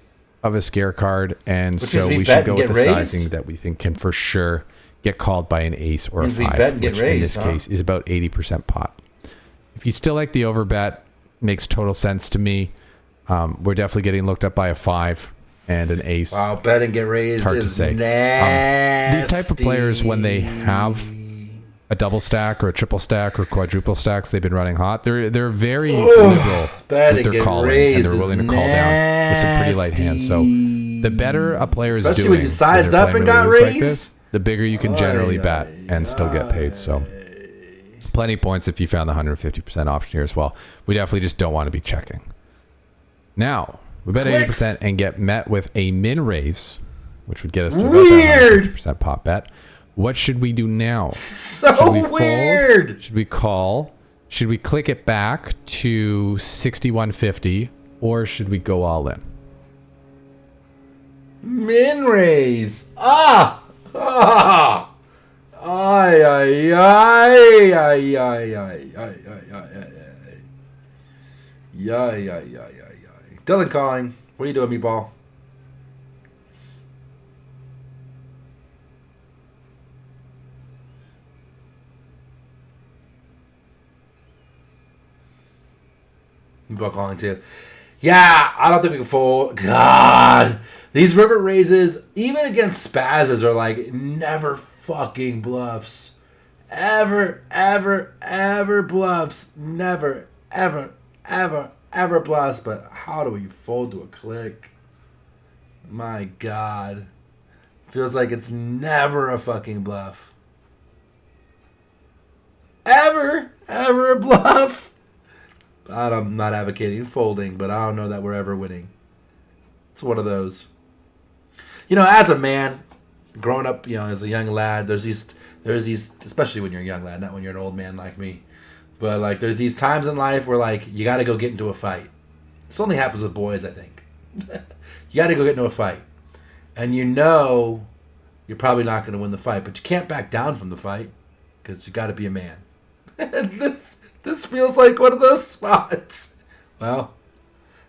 of a scare card, and Which so means we we bet should go and with the get raised? sizing that we think can for sure get called by an ace or a Means we 5, bet and get which in raised, this huh? case is about 80% pot. If you still like the overbet, makes total sense to me. We're definitely getting looked up by a 5 and an ace. Wow, bet and get raised It's hard is to say. nasty. These type of players, when they have a double stack or a triple stack or quadruple stacks, they've been running hot. They're very liberal bet with and their get calling, raised and they're is willing to call down with some pretty light hands. So the better a player is Especially doing, when you sized when they're up and playing got really loose raised. like this, the bigger you can generally bet and still get paid. So plenty of points if you found the 150% option here as well. We definitely just don't want to be checking. Now we bet 80% and get met with a min raise, which would get us to about that 150% pot bet. What should we do now? So should we fold? weird. Should we call? Should we click it back to 6150, or should we go all in? Min raise. Ah! Ah! Ay, ay, ay, ay, ay, ay, ay, ay, ay, ay. Yay, yay, yay, yay, yay. Dylan calling. What are you doing, meatball? Meatball calling too. Yeah, I don't think we can fold. God, these river raises, even against spazzes, are like never fucking bluffs. Ever bluffs. Never, ever bluffs. But how do we fold to a click? My God. Feels like it's never a fucking bluff. Ever a bluff. I'm not advocating folding, but I don't know that we're ever winning. It's one of those. You know, as a man, growing up, you know, as a young lad, there's these, especially when you're a young lad, not when you're an old man like me, but like there's these times in life where like you got to go get into a fight. This only happens with boys, I think. You got to go get into a fight, and you know you're probably not going to win the fight, but you can't back down from the fight because you got to be a man. This feels like one of those spots. Well,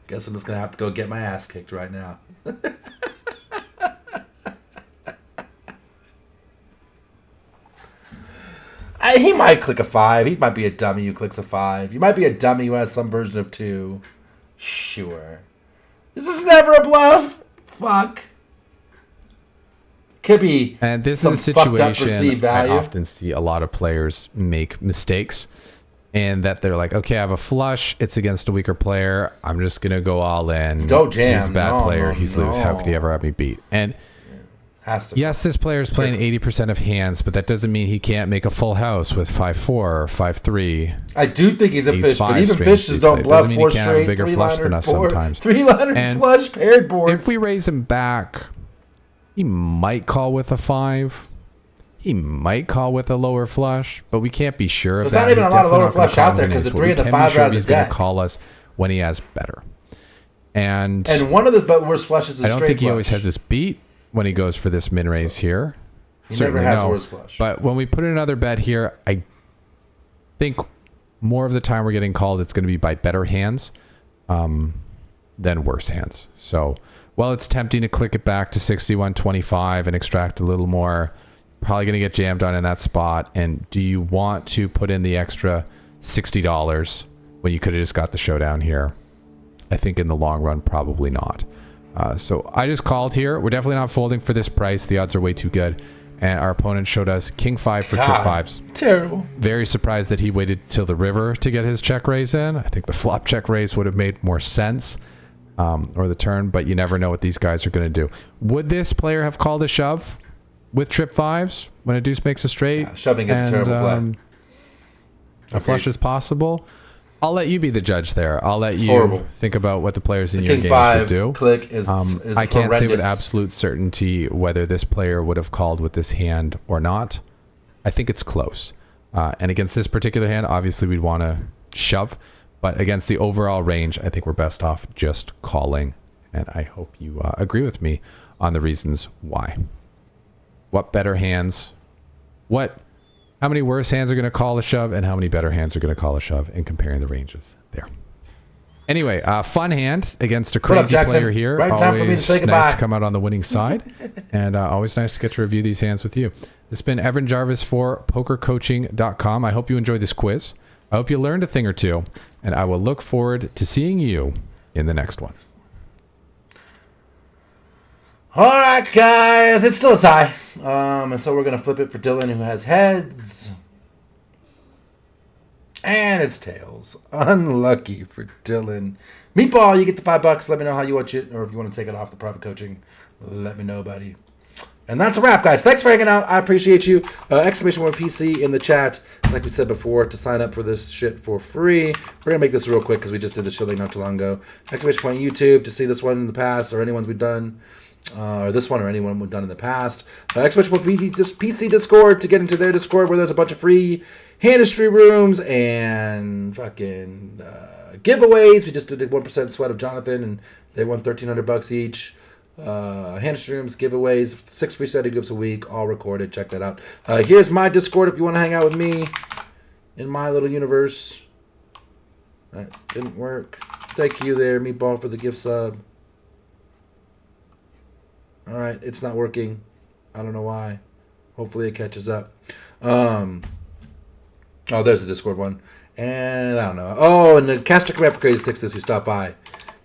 guess I'm just going to have to go get my ass kicked right now. He might click a 5. He might be a dummy who clicks a 5. You might be a dummy who has some version of 2. Sure. This is never a bluff. Fuck. Could be. And this some is a fucked up situation perceived I value. often see a lot of players make mistakes, and that they're like, okay, I have a flush. It's against a weaker player. I'm just gonna go all in. Don't jam. He's a bad No, player. no, He's loose. How could he no. ever have me beat? And Has to. yes, this player is playing 80% of hands, but that doesn't mean he can't make a full house with 5-4 or 5-3. I do think he's a Ace fish, but five even strange fishes deep don't play. bluff Doesn't mean he 4 can't have a straight, bigger flush than us sometimes. 3-liner And flush paired boards. If we raise him back, he might call with a 5. He might call with a lower flush, but we can't be sure of There's that. not even He's a lot of definitely lower not gonna flush call out there with an because the ace. What 3 we and the can 5 be sure are out of, of he's the going deck. to call us when he has better. And And one of the worst flushes is I don't straight think he flush. always has this beat when he goes for this min raise here. He Certainly never has no. the worst flush. But when we put in another bet here, I think more of the time we're getting called, it's going to be by better hands than worse hands. So while it's tempting to click it back to 61.25 and extract a little more, probably going to get jammed on in that spot. And do you want to put in the extra $60 when you could have just got the showdown here? I think in the long run, probably not. So I just called here. We're definitely not folding for this price. The odds are way too good. And our opponent showed us king 5 for trip 5s. Terrible. Very surprised that he waited till the river to get his check raise in. I think the flop check raise would have made more sense, or the turn, but you never know what these guys are going to do. Would this player have called a shove with trip 5s when a deuce makes a straight? Yeah, shoving is a terrible play. A flush is possible. I'll let you be the judge there. I'll let you horrible. think about what the players in The your king games 5 would do. click is I can't say with horrendous. absolute certainty whether this player would have called with this hand or not. I think it's close. And against this particular hand, obviously we'd want to shove. But against the overall range, I think we're best off just calling. And I hope you agree with me on the reasons why. What better hands? How many worse hands are going to call a shove, and how many better hands are going to call a shove, and comparing the ranges there. Anyway, fun hand against a What up, crazy Jackson? player here. Right time for me to Always say nice goodbye. to come out on the winning side, and always nice to get to review these hands with you. This has been Evan Jarvis for PokerCoaching.com. I hope you enjoyed this quiz. I hope you learned a thing or two, and I will look forward to seeing you in the next one. All right, guys, it's still a tie. And so we're going to flip it for Dylan, who has heads. And it's tails. Unlucky for Dylan. Meatball, you get the $5. Let me know how you want it, or if you want to take it off the private coaching, let me know, buddy. And that's a wrap, guys. Thanks for hanging out. I appreciate you. Exclamation point PC in the chat, like we said before, to sign up for this shit for free. We're going to make this real quick because we just did the shilling not too long ago. Exclamation point YouTube to see this one in the past or any ones we've done. Or this one or anyone we've done in the past. Exclamation point PC Discord to get into their Discord where there's a bunch of free hand history rooms and fucking giveaways. We just did a 1% sweat of Jonathan and they won $1,300 each. Hand history rooms, giveaways, 6 free study groups a week, all recorded. Check that out. Here's my Discord if you want to hang out with me in my little universe. That didn't work. Thank you there, Meatball, for the gift sub. All right, it's not working. I don't know why. Hopefully it catches up. Oh, there's the Discord one. And I don't know. Oh, and the Caster Command for Crazy Sixes who stopped by.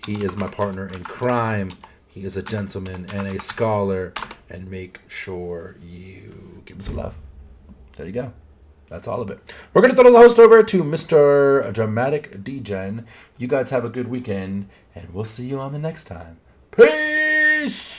He is my partner in crime. He is a gentleman and a scholar. And make sure you give us a love. There you go. That's all of it. We're going to throw the host over to Mr. Dramatic Degen. You guys have a good weekend, and we'll see you on the next time. Peace!